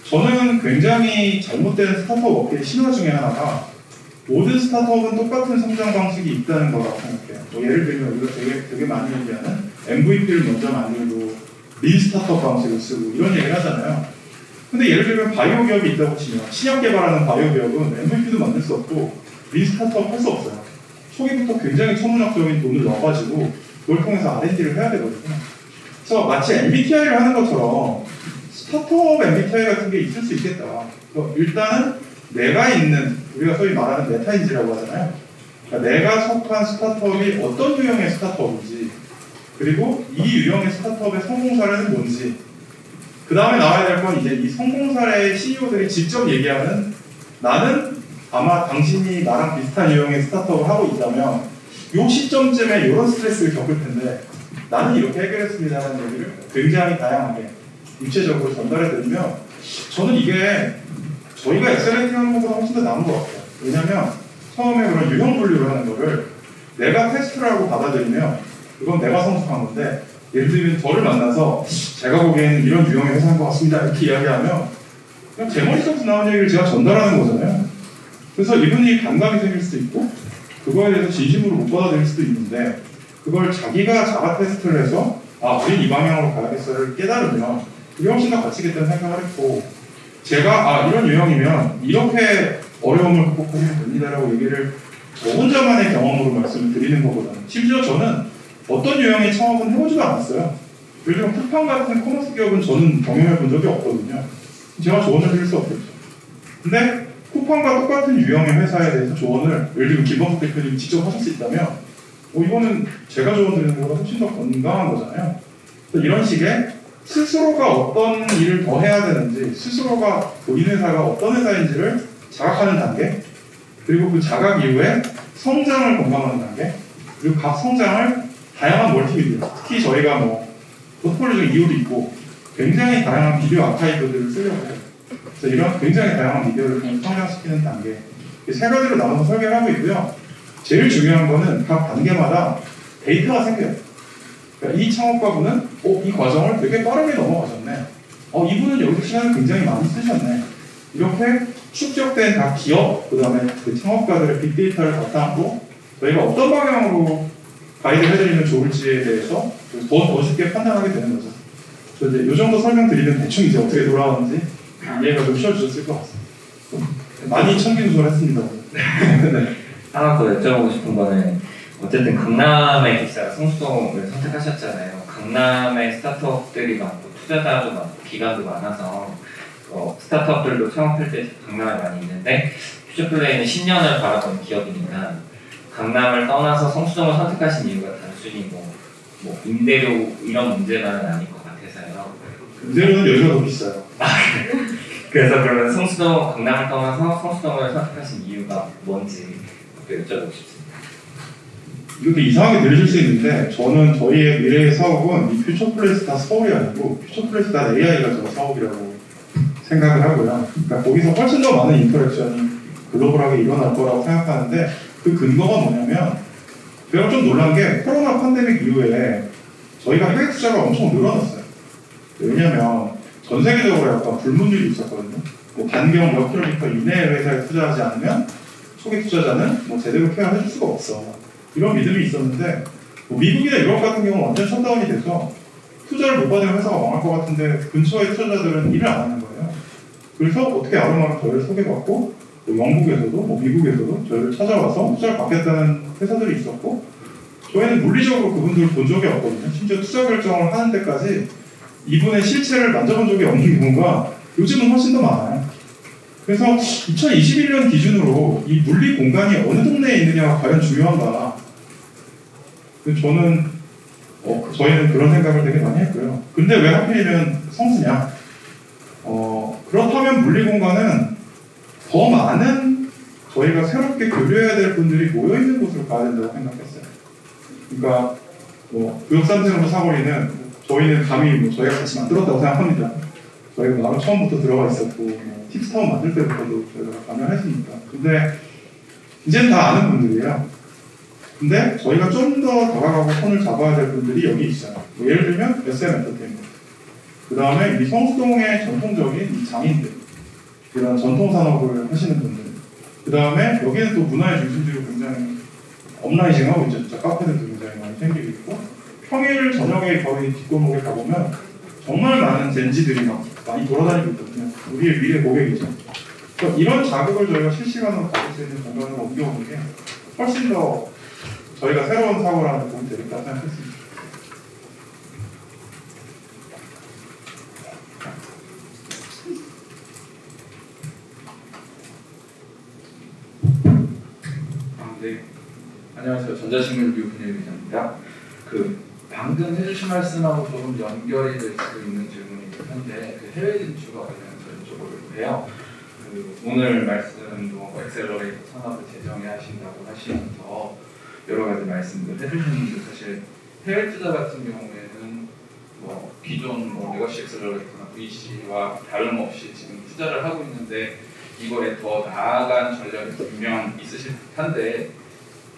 저는 굉장히 잘못된 스타트업 업계의 신화 중에 하나가 모든 스타트업은 똑같은 성장 방식이 있다는 거라고 생각해요. 뭐 예를 들면 우리가 되게 많이 얘기하는 MVP를 먼저 만들고 린 스타트업 방식을 쓰고 이런 얘기를 하잖아요. 근데 예를 들면 바이오 기업이 있다고 치면 신약 개발하는 바이오 기업은 MVP도 만들 수 없고 린 스타트업 할 수 없어요. 초기부터 굉장히 천문학적인 돈을 넣어가지고 그걸 통해서 R&D를 해야 되거든요. 그래서 마치 MBTI를 하는 것처럼 스타트업 MBTI 같은 게 있을 수 있겠다. 그래서 일단은 내가 있는, 우리가 소위 말하는 메타인지라고 하잖아요. 그러니까 내가 속한 스타트업이 어떤 유형의 스타트업인지, 그리고 이 유형의 스타트업의 성공 사례는 뭔지, 그 다음에 나와야 될 건 이제 이 성공 사례의 CEO들이 직접 얘기하는, 나는 아마 당신이 나랑 비슷한 유형의 스타트업을 하고 있다면 이 시점쯤에 이런 스트레스를 겪을 텐데 나는 이렇게 해결했습니다라는 얘기를 굉장히 다양하게 구체적으로 전달해 드리면 저는 이게 저희가 엑셀레이팅 하는 것보다 훨씬 더 나은 것 같아요. 왜냐면 처음에 그런 유형 분류를 하는 거를 내가 테스트를 하고 받아들이면 그건 내가 성숙한 건데, 예를 들면 저를 만나서 제가 보기에는 이런 유형의 회사인 것 같습니다 이렇게 이야기하면 그냥 제 머릿속에서 나온 얘기를 제가 전달하는 거잖아요. 그래서 이분이 감각이 생길 수도 있고 그거에 대해서 진심으로 못 받아들일 수도 있는데, 그걸 자기가 자가 테스트를 해서 우린 이 방향으로 가야겠어를 깨달으면 그게 훨씬 더 가치겠다는 생각을 했고, 제가 이런 유형이면 이렇게 어려움을 극복하시면 됩니다라고 얘기를 저 혼자만의 경험으로 말씀을 드리는 것보다는, 심지어 저는 어떤 유형의 창업은 해보지도 않았어요. 예를 들면 쿠팡 같은 커머스 기업은 저는 경험해 본 적이 없거든요. 제가 조언을 드릴 수 없겠죠. 근데 쿠팡과 똑같은 유형의 회사에 대해서 조언을 예를 들면 김범석 대표님이 직접 하실 수 있다면 이거는 제가 조언 드리는 것보다 훨씬 더 건강한 거잖아요. 이런 식의 스스로가 어떤 일을 더 해야 되는지, 스스로가 본인 회사가 어떤 회사인지를 자각하는 단계, 그리고 그 자각 이후에 성장을 공감하는 단계, 그리고 각 성장을 다양한 멀티미디어, 특히 저희가 포트폴리오적 이유도 있고 굉장히 다양한 비디오 아카이브들을 쓰려고 해요. 그래서 이런 굉장히 다양한 미디어를 통해 성장시키는 단계, 이 세 가지로 나눠서 설계를 하고 있고요. 제일 중요한 거는 각 단계마다 데이터가 생겨요. 그러니까 이 창업가분은 이 과정을 되게 빠르게 넘어가셨네. 이분은 여기서 시간을 굉장히 많이 쓰셨네. 이렇게 축적된 각 기업, 그 다음에 그 창업가들의 빅데이터를 바탕으로 저희가 어떤 방향으로 가이드를 해드리면 좋을지에 대해서 더 쉽게 판단하게 되는 거죠. 그래서 이제 이 정도 설명드리면 대충 이제 어떻게 돌아가는지 이해가 좀 쉬워지셨을 것 같습니다. 많이 청기누설 했습니다. 네. 하나 더 여쭤보고 싶은 거는, 어쨌든 강남의 기사가 성수동을 선택하셨잖아요. 강남의 스타트업들이 많고 투자자도 많고 기관도 많아서 스타트업들도 창업할 때 강남에 많이 있는데, 퓨처플레이는 10년을 바라보는 기업이니까 강남을 떠나서 성수동을 선택하신 이유가 단순히 뭐 임대료 이런 문제만은 아닐 것 같아서요. 임대료는 여기가 더 비싸요. 그래서 그러면 강남을 떠나서 성수동을 선택하신 이유가 뭔지 여쭤보고 싶습니다. 이것도 이상하게 들리실 수 있는데, 저는 저희의 미래의 사업은 이 퓨처플레이스 다 서울이 아니고 퓨처플레이스 다 AI가 저 사업이라고 생각을 하고요. 그러니까 거기서 훨씬 더 많은 인터랙션이 글로벌하게 일어날 거라고 생각하는데, 그 근거가 뭐냐면, 제가 좀 놀란 게 코로나 팬데믹 이후에 저희가 해외 투자가 엄청 늘어났어요. 왜냐면 전 세계적으로 약간 불문율이 있었거든요. 반경 몇 킬로미터 이내의 회사에 투자하지 않으면 초기 투자자는 제대로 케어를 해줄 수가 없어. 이런 믿음이 있었는데, 미국이나 유럽 같은 경우는 완전 셧다운이 돼서 투자를 못 받으면 회사가 망할 것 같은데 근처의 투자자들은 일을 안 하는 거예요. 그래서 어떻게 아름아름 저희를 소개받고 영국에서도 미국에서도 저희를 찾아와서 투자를 받겠다는 회사들이 있었고, 저희는 물리적으로 그분들을 본 적이 없거든요. 심지어 투자 결정을 하는 데까지 이분의 실체를 만져본 적이 없는 경우가 요즘은 훨씬 더 많아요. 그래서 2021년 기준으로 이 물리 공간이 어느 동네에 있느냐가 과연 중요한가. 저희는 그런 생각을 되게 많이 했고요. 근데 왜 하필이면 성수냐? 그렇다면 물리 공간은 더 많은 저희가 새롭게 교류해야 될 분들이 모여있는 곳으로 가야 된다고 생각했어요. 그러니까 구역삼생으로 사거리는 저희는 감히 저희가 같이 만들었다고 생각합니다. 저희가 나름 처음부터 들어가 있었고 팁스타운 만들 때부터도 저희가 감을 했으니까. 근데 이제는 다 아는 분들이에요. 근데 저희가 좀 더 다가가고 손을 잡아야 될 분들이 여기 있어요. 뭐 예를 들면 SM 엔터테인먼트. 그 다음에 이 성수동의 전통적인 이 장인들, 이런 전통 산업을 하시는 분들. 그 다음에 여기는 또 문화의 중심지로 굉장히 업라이징하고 있죠. 진짜 카페들도 굉장히 많이 생기고 있고, 평일 저녁에 거의 뒷골목에 가보면 정말 많은 젠지들이 막 많이 돌아다니고 있거든요. 우리의 미래 고객이죠. 그래서 이런 자극을 저희가 실시간으로 받을 수 있는 공간으로 옮겨오는 게 훨씬 더 저희가 새로운 사고라는 데 도움이 되겠다 생각했습니다. 네. 안녕하세요. 전자식물뷰 분열 기자입니다. 방금 해주신 말씀하고 조금 연결이 될 수 있는 질문이긴 한데 해외 진출과 관련해서 여쭤보려고 해요. 오늘 말씀도 엑셀러레이터 산업을 재정해 하신다고 하시면서 여러 가지 말씀들 해주셨는데 사실 해외 투자 같은 경우에는 기존 레거시 엑셀러레이터나 VC와 다름없이 지금 투자를 하고 있는데 이거에 더 나아간 전략이 분명 있으실 듯한데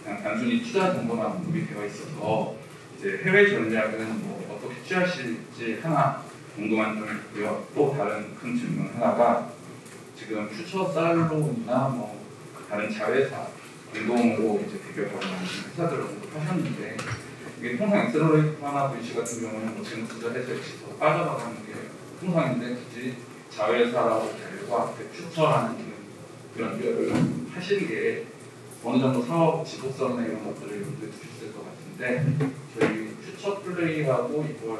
그냥 단순히 투자 정보만 언급이 되어 있어서 이제 해외 전략은 어떻게 취하실지 하나 궁금한 점이 있고요. 또 다른 큰 질문 하나가 지금 퓨처 살론이나 다른 자회사 공동으로 이제 대기업하고 있는 회사들을 언급하셨는데 이게 통상 엑셀러레이터나 VC 같은 경우는 지금 투자해서 더 빠져나가는 게 통상인데 굳이 자회사라고 결과 퓨처라는 그런 연결을 하시는 게 어느 정도 사업 지속성이나 이런 것들을 염두에 두셨을 것 같은데 저희 퓨처 플레이하고 이걸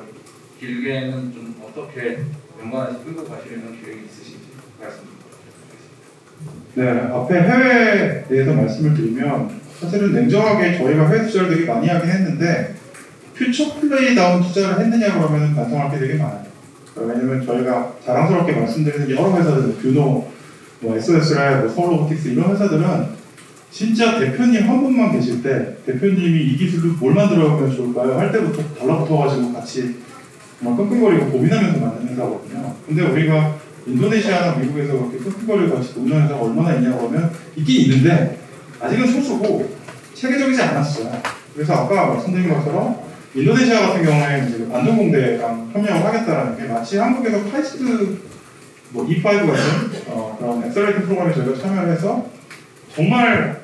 길게는 좀 어떻게 연관해서 끌고 가시려는 계획이 있으신지 말씀 부탁드리겠습니다. 네, 앞에 해외에 대해서 말씀을 드리면 사실은 냉정하게 저희가 해외 투자를 되게 많이 하긴 했는데 퓨처 플레이다운 투자를 했느냐 그러면 반성할 게 되게 많아요. 왜냐면 저희가 자랑스럽게 말씀드리는 여러 회사들, 뷰노, SOS라, 서울로보틱스 이런 회사들은 진짜 대표님 한 분만 계실 때 대표님이 이 기술로 뭘 만들어보면 좋을까요? 할 때부터 달라붙어가지고 같이 막 끙끙거리고 고민하면서 만든 회사거든요. 근데 우리가 인도네시아나 미국에서 그렇게 끙끙거리고 같이 고민하는 회사가 얼마나 있냐고 하면 있긴 있는데 아직은 소수고 체계적이지 않았어요. 그래서 아까 말씀드린 것처럼 인도네시아 같은 경우에 이제 안전공대랑 협력을 하겠다라는 게 마치 한국에서 카이스트 E5 같은 그런 엑셀레이팅 프로그램에 저희가 참여를 해서 정말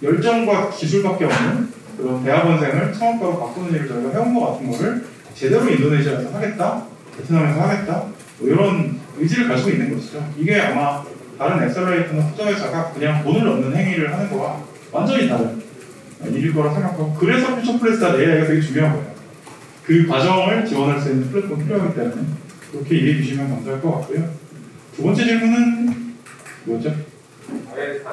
열정과 기술밖에 없는 그런 대학원생을 창업가로 바꾸는 일을 저희가 해온 것 같은 거를 제대로 인도네시아에서 하겠다, 베트남에서 하겠다 이런 의지를 가지고 있는 것이죠. 이게 아마 다른 엑셀레이터나 투자회사가 그냥 돈을 넣는 행위를 하는 거와 완전히 다른 일일 거라 생각하고 그래서 퓨처 플레이스타 AI가 되게 중요한 거예요. 그 과정을 지원할 수 있는 플랫폼이 필요하기 때문에 그렇게 이해해 주시면 감사할 것 같고요. 두 번째 질문은 뭐였죠?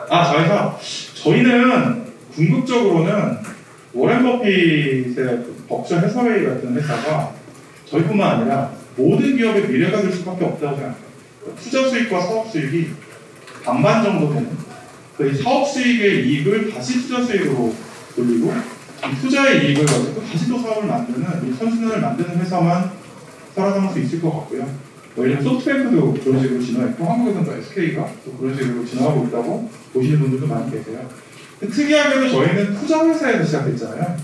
자회사. 저희는 궁극적으로는 워렌 버핏의 버크셔 해서웨이 같은 회사가 저희뿐만 아니라 모든 기업의 미래가 될 수밖에 없다고 생각해요. 투자 수익과 사업 수익이 반반 정도 되는 이 사업 수익의 이익을 다시 투자 수익으로 돌리고 이 투자의 이익을 가지고 다시 또 사업을 만드는 이 선순환을 만드는 회사만 살아남을 수 있을 것 같고요. 예를 들면 소프트뱅크도 그런 식으로 진화했고 한국에서는 또 SK가 또 그런 식으로 진화하고 있다고 보시는 분들도 많이 계세요. 특이하게도 저희는 투자회사에서 시작했잖아요.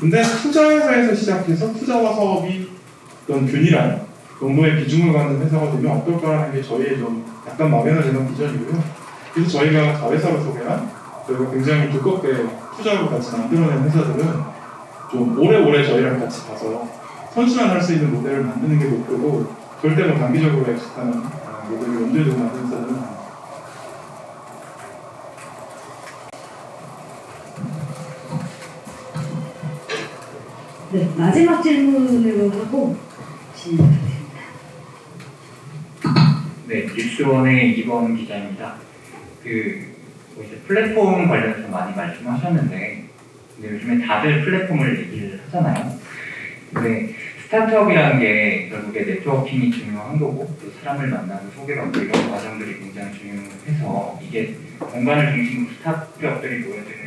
근데 투자회사에서 시작해서 투자와 사업이 어떤 균일한 정도의 비중을 갖는 회사가 되면 어떨까라는 게 저희의 좀 약간 막연해지는 비전이고요. 그래서 저희가 자회사로 소개한 저희가 굉장히 두껍게 투자로 같이 만들어낸 회사들은 좀 오래오래 저희랑 같이 가서 선순환할 수 있는 모델을 만드는 게 목표고 절대 단기적으로 엑스하는 모델을 염두에 두고 만든 회사들은 아닙니다. 네, 마지막 질문으로 하고 진행 부탁드립니다. 네, 뉴스원의 이범 기자입니다. 이제 플랫폼 관련해서 많이 말씀하셨는데, 근데 요즘에 다들 플랫폼을 얘기를 하잖아요. 근데 스타트업이라는 게 결국에 네트워킹이 중요한 거고, 또 사람을 만나고 소개받고 이런 과정들이 굉장히 중요해서 이게 공간을 중심으로 스타트업들이 모여드는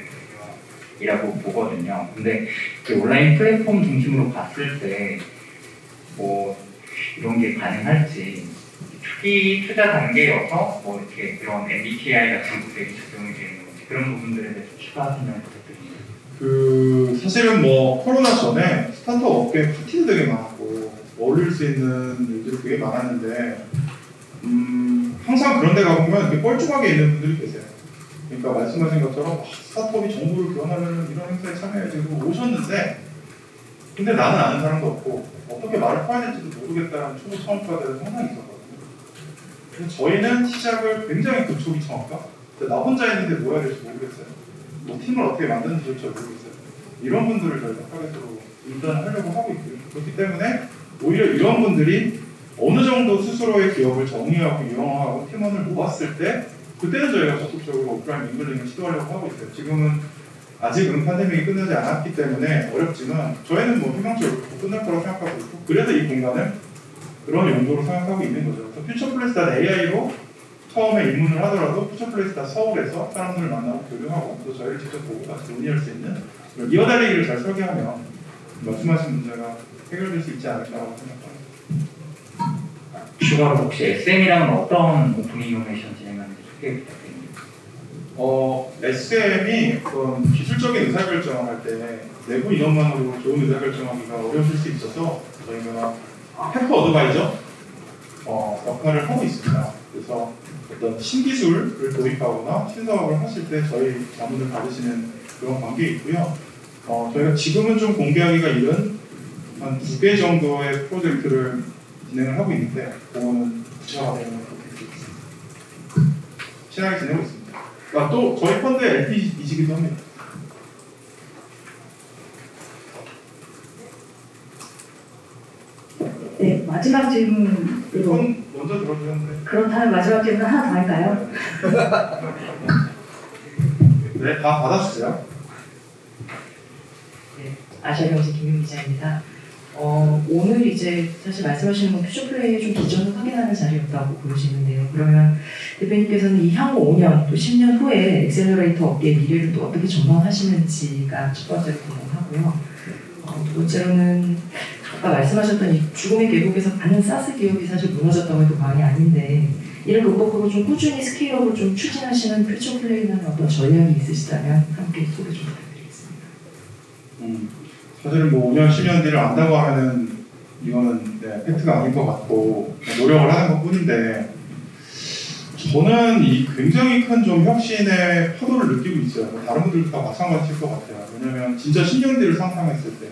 이라고 보거든요. 근데 온라인 플랫폼 중심으로 봤을 때 이런 게 가능할지 초기 투자 단계여서 이렇게 그런 MBTI 같은 것들이 적용이 되는 건지 그런 부분들에 대해서 추가 설명 부탁드립니다. 사실은 뭐 코로나 전에 스타트업 업계 파티도 되게 많았고 어울릴 수 있는 일들이 되게 많았는데 항상 그런 데 가보면 이렇게 뻘쭘하게 있는 분들이 계세요. 그러니까 말씀하신 것처럼 스타트업이 정보를 교환하려면 이런 행사에 참여해야 되고 오셨는데 근데 나는 아는 사람도 없고 어떻게 말을 해야 될지도 모르겠다는 초보 창업가들은 항상 있었거든요. 그래서 저희는 시작을 굉장히 초기 창업가 나 혼자 있는데 뭐 해야 될지 모르겠어요. 뭐 팀을 어떻게 만드는지 잘 모르겠어요. 이런 분들을 저희가 타겟으로 인턴하려고 하고 있고요. 그렇기 때문에 오히려 이런 분들이 어느 정도 스스로의 기업을 정리하고 이용하고 팀원을 모았을 때 그때는 저희가 적극적으로 오프라인 밍글링을 시도하려고 하고 있어요. 지금은 아직은 팬데믹이 끝나지 않았기 때문에 어렵지만 저희는 뭐 희망적으로 끝날 거라고 생각하고 있고 그래서 이 공간을 그런 용도로 생각하고 있는 거죠. 그래서 퓨처플레이스.ai로 처음에 입문을 하더라도 퓨처플레이스 서울에서 사람들을 만나고 교류하고 또 저희를 직접 보고 같이 논의할 수 있는 이어다리기를 잘 설계하면 말씀하신 문제가 해결될 수 있지 않을까라고 생각합니다. 추가로 혹시 SM이랑은 어떤 오픈 이노베이션 진행하는지 소개 부탁드립니다. SM이 어떤 기술적인 의사결정을 할 때 내부 인원만으로 좋은 의사결정하기가 어려우실 수 있어서 저희가 해커 어드바이저 역할을 하고 있습니다. 그래서 어떤 신기술을 도입하거나 신사업을 하실 때 저희 자문을 받으시는 그런 관계에 있고요. 저희가 지금은 좀 공개하기가 이른 한 2개 정도의 프로젝트를 진행을 하고 있는데 그거는 구체화되면 그렇게 되겠습니다. 신나게 지내고 있습니다. 또 저희 펀드의 LP이시기도 합니다. 네, 마지막 질문으로 먼저 들어주셨는데. 그렇다면 마지막 질문 하나 더 할까요? 네, 다 받아주세요. 네, 아시아경제 김윤 기자입니다. 오늘 이제 사실 말씀하시는 건 퓨처플레이의 좀 기전을 확인하는 자리였다고 보여지는데요. 그러면 대표님께서는 이 향후 5년 또 10년 후에 엑셀러레이터 업계의 미래를 또 어떻게 전망하시는지가 첫 번째로 궁금하고요. 두 번째로는 아까 말씀하셨던 이 죽음의 계곡에서 많은 사스 기업이 사실 무너졌다고 해도 말이 아닌데 이를 극복하고 좀 꾸준히 스케일업을 좀 추진하시는 퓨처플레이라는 어떤 전략이 있으시다면 함께 소개 좀 부탁드리겠습니다. 사실은 뭐 5년, 10년 뒤를 안다고 하면은 이거는 팩트가 아닌 것 같고 노력을 하는 것 뿐인데 저는 이 굉장히 큰 좀 혁신의 파도를 느끼고 있어요. 다른 분들도 다 마찬가지일 것 같아요. 왜냐면 진짜 10년 뒤를 상상했을 때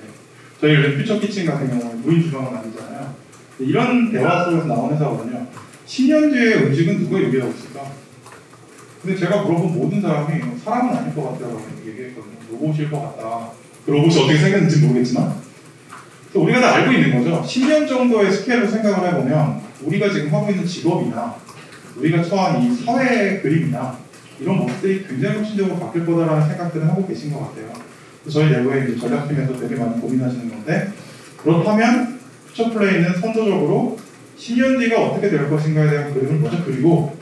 저희 퓨처 키친 같은 경우는 무인 주방은 아니잖아요. 이런 대화 속에서 나온 회사거든요. 10년 뒤에 음식은 누가 요리하고 있을까? 근데 제가 물어본 모든 사람이 사람은 아닐 것 같다고 얘기했거든요. 로봇일 것 같다. 그 로봇이 어떻게 생겼는지 모르겠지만 그래서 우리가 다 알고 있는 거죠. 10년 정도의 스케일로 생각을 해보면 우리가 지금 하고 있는 직업이나 우리가 처한 이 사회의 그림이나 이런 모습들이 굉장히 혁신적으로 바뀔 거다라는 생각들을 하고 계신 것 같아요. 저희 내부에 이제 전략팀에서 되게 많이 고민하시는 건데 그렇다면 퓨처플레이는 선도적으로 10년 뒤가 어떻게 될 것인가에 대한 그림을 먼저 그리고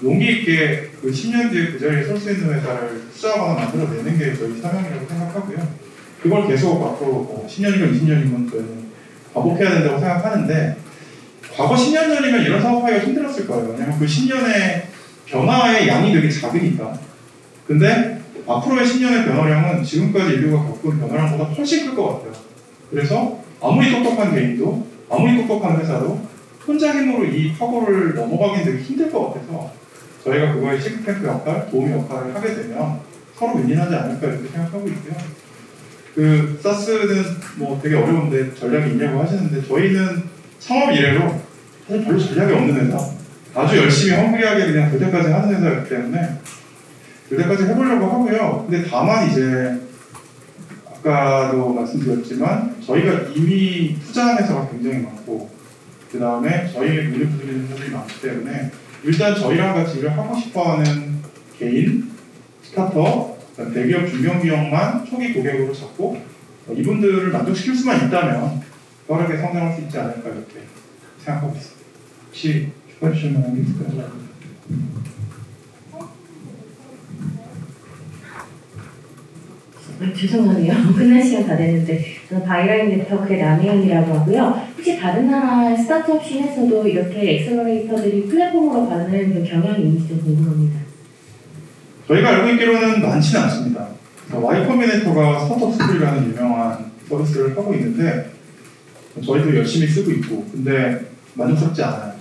용기 있게 그 10년 뒤에 그 자리에 설 수 있는 회사를 투자하거나 만들어내는 게 저희 사명이라고 생각하고요. 그걸 계속 앞으로 10년이건 20년이건 저희는 반복해야 된다고 생각하는데 과거 10년 전이면 이런 사업하기가 힘들었을 거예요. 왜냐하면 그 10년의 변화의 양이 되게 작으니까. 근데 앞으로의 10년의 변화량은 지금까지 인류가 겪은 변화량보다 훨씬 클 것 같아요. 그래서 아무리 똑똑한 개인도 아무리 똑똑한 회사도 혼자 힘으로 이 파고를 넘어가기는 되게 힘들 것 같아서 저희가 그거에 싱크탱크 역할, 도움 역할을 하게 되면 서로 윈윈하지 않을까 이렇게 생각하고 있고요. 그 사스는 뭐 되게 어려운데 전략이 있냐고 하시는데 저희는 창업 이래로 사실 별로 전략이 없는 회사 아주 열심히 헝그리하게 그냥 될 때까지 하는 회사였기 때문에 될 때까지 해보려고 하고요. 근데 다만 이제 아까도 말씀드렸지만 저희가 이미 투자한 회사가 굉장히 많고 그 다음에 저희의 물려 부드리는 회사들이 많기 때문에 일단 저희랑 같이 일을 하고 싶어하는 개인, 스타트업, 대기업, 중견기업만 초기 고객으로 잡고 이분들을 만족시킬 수만 있다면 빠르게 성장할 수 있지 않을까 이렇게 생각하고 있습니다. 혹시 추가해 주실 만한 게 있을까요? 죄송하네요. 끝날 시간 다 됐는데 저는 바이라인 네트워크의 남혜은이라고 하고요. 혹시 다른 나라 스타트업 씬에서도 이렇게 엑셀러레이터들이 플랫폼으로 가는 그 경향이 있는지 좀 궁금합니다. 저희가 알고 있기로는 많지는 않습니다. Y 컴비네이터가 스타트업 스쿨이라는 유명한 서비스를 하고 있는데 저희도 열심히 쓰고 있고 근데 만족스럽지 않아요.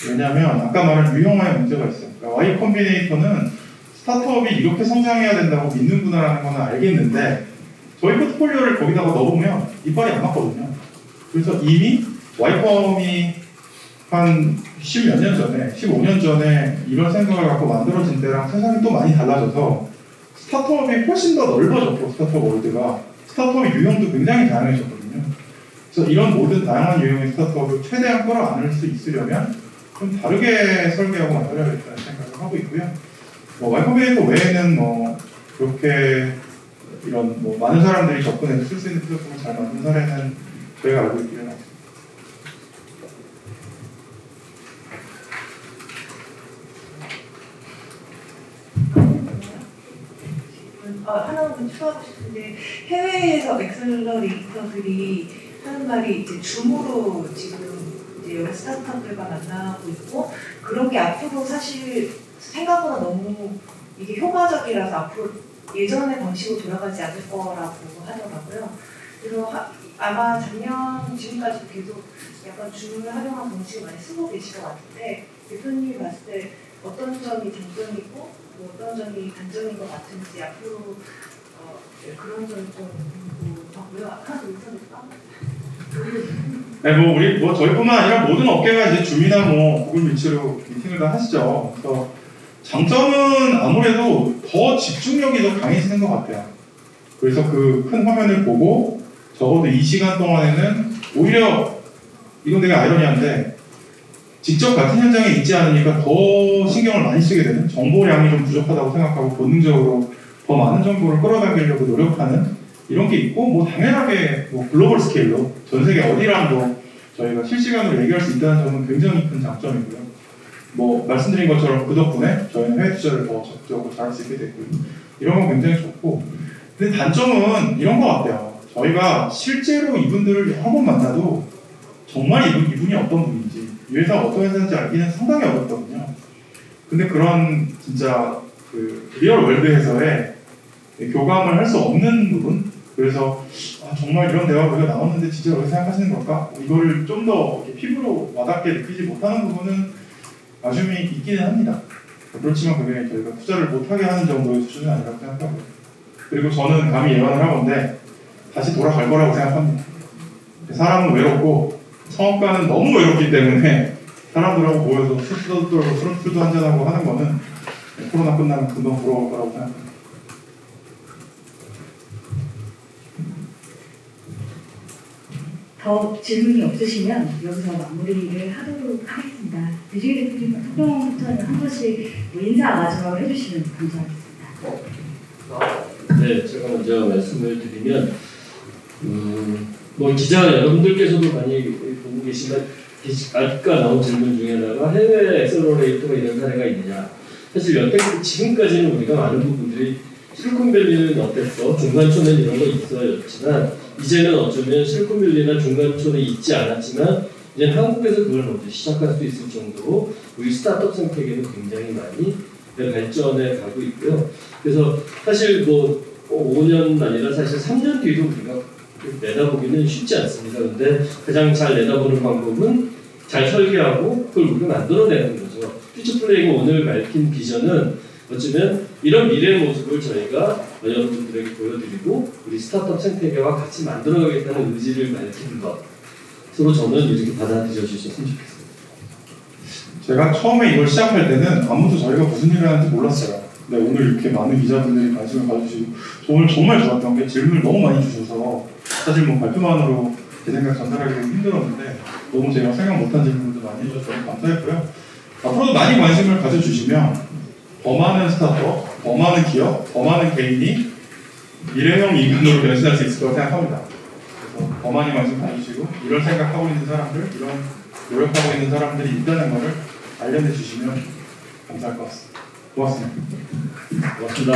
왜냐하면 아까 말한 유형화의 문제가 있어요. 그러니까 Y 컴비네이터는 스타트업이 이렇게 성장해야 된다고 믿는구나라는 건 알겠는데 저희 포트폴리오를 거기다가 넣어보면 이빨이 안 맞거든요. 그래서 이미 Y컴이 한 10몇 년 전에, 15년 전에 이런 생각을 갖고 만들어진 때랑 세상이 또 많이 달라져서 스타트업이 훨씬 더 넓어졌고 스타트업 월드가 스타트업의 유형도 굉장히 다양해졌거든요. 그래서 이런 모든 다양한 유형의 스타트업을 최대한 끌어안을 수 있으려면 좀 다르게 설계하고 만들어야겠다는 생각을 하고 있고요. Y 컴비네이터 외에는 그렇게 이런 많은 사람들이 접근해서 쓸 수 있는 플랫폼을 잘 만든 사례는 저희가 알고 있기는 합니다. 하나만 추가하고 싶은데 해외에서 엑셀러레이터들이 하는 말이 이제 줌으로 지금 이제 여러 스타트업들과 만나고 있고 그런 게 앞으로 사실 생각보다 너무 이게 효과적이라서 앞으로 예전의 방식으로 돌아가지 않을 거라고 하더라고요. 그래서 아마 작년 지금까지 계속 약간 줌을 활용한 방식을 많이 쓰고 계실 것 같은데 대표님이 봤을 때 어떤 점이 장점이고 어떤 점이 단점인 것 같은지 앞으로 그런 점을 좀 궁금하고요. 하나 더 있었는데 네, 저희뿐만 아니라 모든 업계가 이제 줌이나 구글 미츠로 미팅을 다 하시죠. 그래서 장점은 아무래도 더 집중력이 더 강해지는 것 같아요. 그래서 그 큰 화면을 보고 적어도 이 시간 동안에는 오히려 이건 되게 아이러니한데 직접 같은 현장에 있지 않으니까 더 신경을 많이 쓰게 되는 정보량이 좀 부족하다고 생각하고 본능적으로 더 많은 정보를 끌어당기려고 노력하는 이런 게 있고 당연하게 글로벌 스케일로 전 세계 어디랑도 저희가 실시간으로 얘기할 수 있다는 점은 굉장히 큰 장점이고요. 말씀드린 것처럼 그 덕분에 저희는 해외 투자를 더 적극적으로 잘할 수 있게 됐고요. 이런 건 굉장히 좋고 근데 단점은 이런 것 같아요. 저희가 실제로 이분들을 여러 번 만나도 정말 이분이 어떤 분인지 이 회사가 어떤 회사인지 알기는 상당히 어렵거든요. 근데 그런 진짜 그 리얼 월드에서의 교감을 할 수 없는 부분 그래서 정말 이런 대화가 우리가 나왔는데 진짜 그렇게 생각하시는 걸까? 이거를 좀 더 피부로 와닿게 느끼지 못하는 부분은 아쉬움이 있기는 합니다. 그렇지만 그게 저희가 투자를 못하게 하는 정도의 수준은 아니라고 생각하고요. 그리고 저는 감히 예언을 하건데 다시 돌아갈 거라고 생각합니다. 사람은 외롭고 창업가는 너무 외롭기 때문에 사람들하고 모여서 술도 떨고 술도 한잔하고 하는 거는 코로나 끝나면 금방 돌아올 거라고 생각합니다. 더 질문이 없으시면 여기서 마무리를 하도록 하겠습니다. 대주희 대표님, 석동부터는 한 번씩 인사 마지막으로 해주시면 감사하겠습니다. 네, 제가 먼저 말씀을 드리면 기자 여러분들께서도 많이 보고 계시지만 아까 나온 질문 중에 하나가 해외 엑셀러레이터가 이런 사례가 있느냐. 사실 여태까지 지금까지는 우리가 많은 부분들이 실리콘밸리는 어땠어? 중간촌엔 이런 거 있어였지만 이제는 어쩌면 실리콘밸리나 중간촌에 있지 않았지만 이제 한국에서 그걸 먼저 시작할 수 있을 정도로 우리 스타트업 생태계는 굉장히 많이 발전해 가고 있고요. 그래서 사실 5년 아니라 사실 3년 뒤도 우리가 내다보기는 쉽지 않습니다. 그런데 가장 잘 내다보는 방법은 잘 설계하고 그걸 우리가 만들어내는 거죠. 퓨처플레이가 오늘 밝힌 비전은 어쩌면 이런 미래의 모습을 저희가 여러분들에게 보여드리고 우리 스타트업 생태계와 같이 만들어가겠다는 의지를 밝히는 것. 서로 저는 이렇게 받아들여 주셨으면 좋겠습니다. 제가 처음에 이걸 시작할 때는 아무도 저희가 무슨 일을 하는지 몰랐어요. 근데 오늘 이렇게 많은 기자분들이 관심을 가져주시고 오늘 정말 좋았던 게 질문을 너무 많이 주셔서 사실 발표만으로 제 생각 전달하기가 힘들었는데 너무 제가 생각 못한 질문들도 많이 해주셔서 너무 감사했고요. 앞으로도 많이 관심을 가져주시면 더 많은 스타트업, 더 많은 기업, 더 많은 개인이 미래형 인간으로 변신할 수 있을 거라고 생각합니다. 그래서 더 많이 관심 가져주시고 이런 생각하고 있는 사람들, 이런 노력하고 있는 사람들이 있다는 것을 알려내 주시면 감사할 것 같습니다. 고맙습니다. 고맙습니다.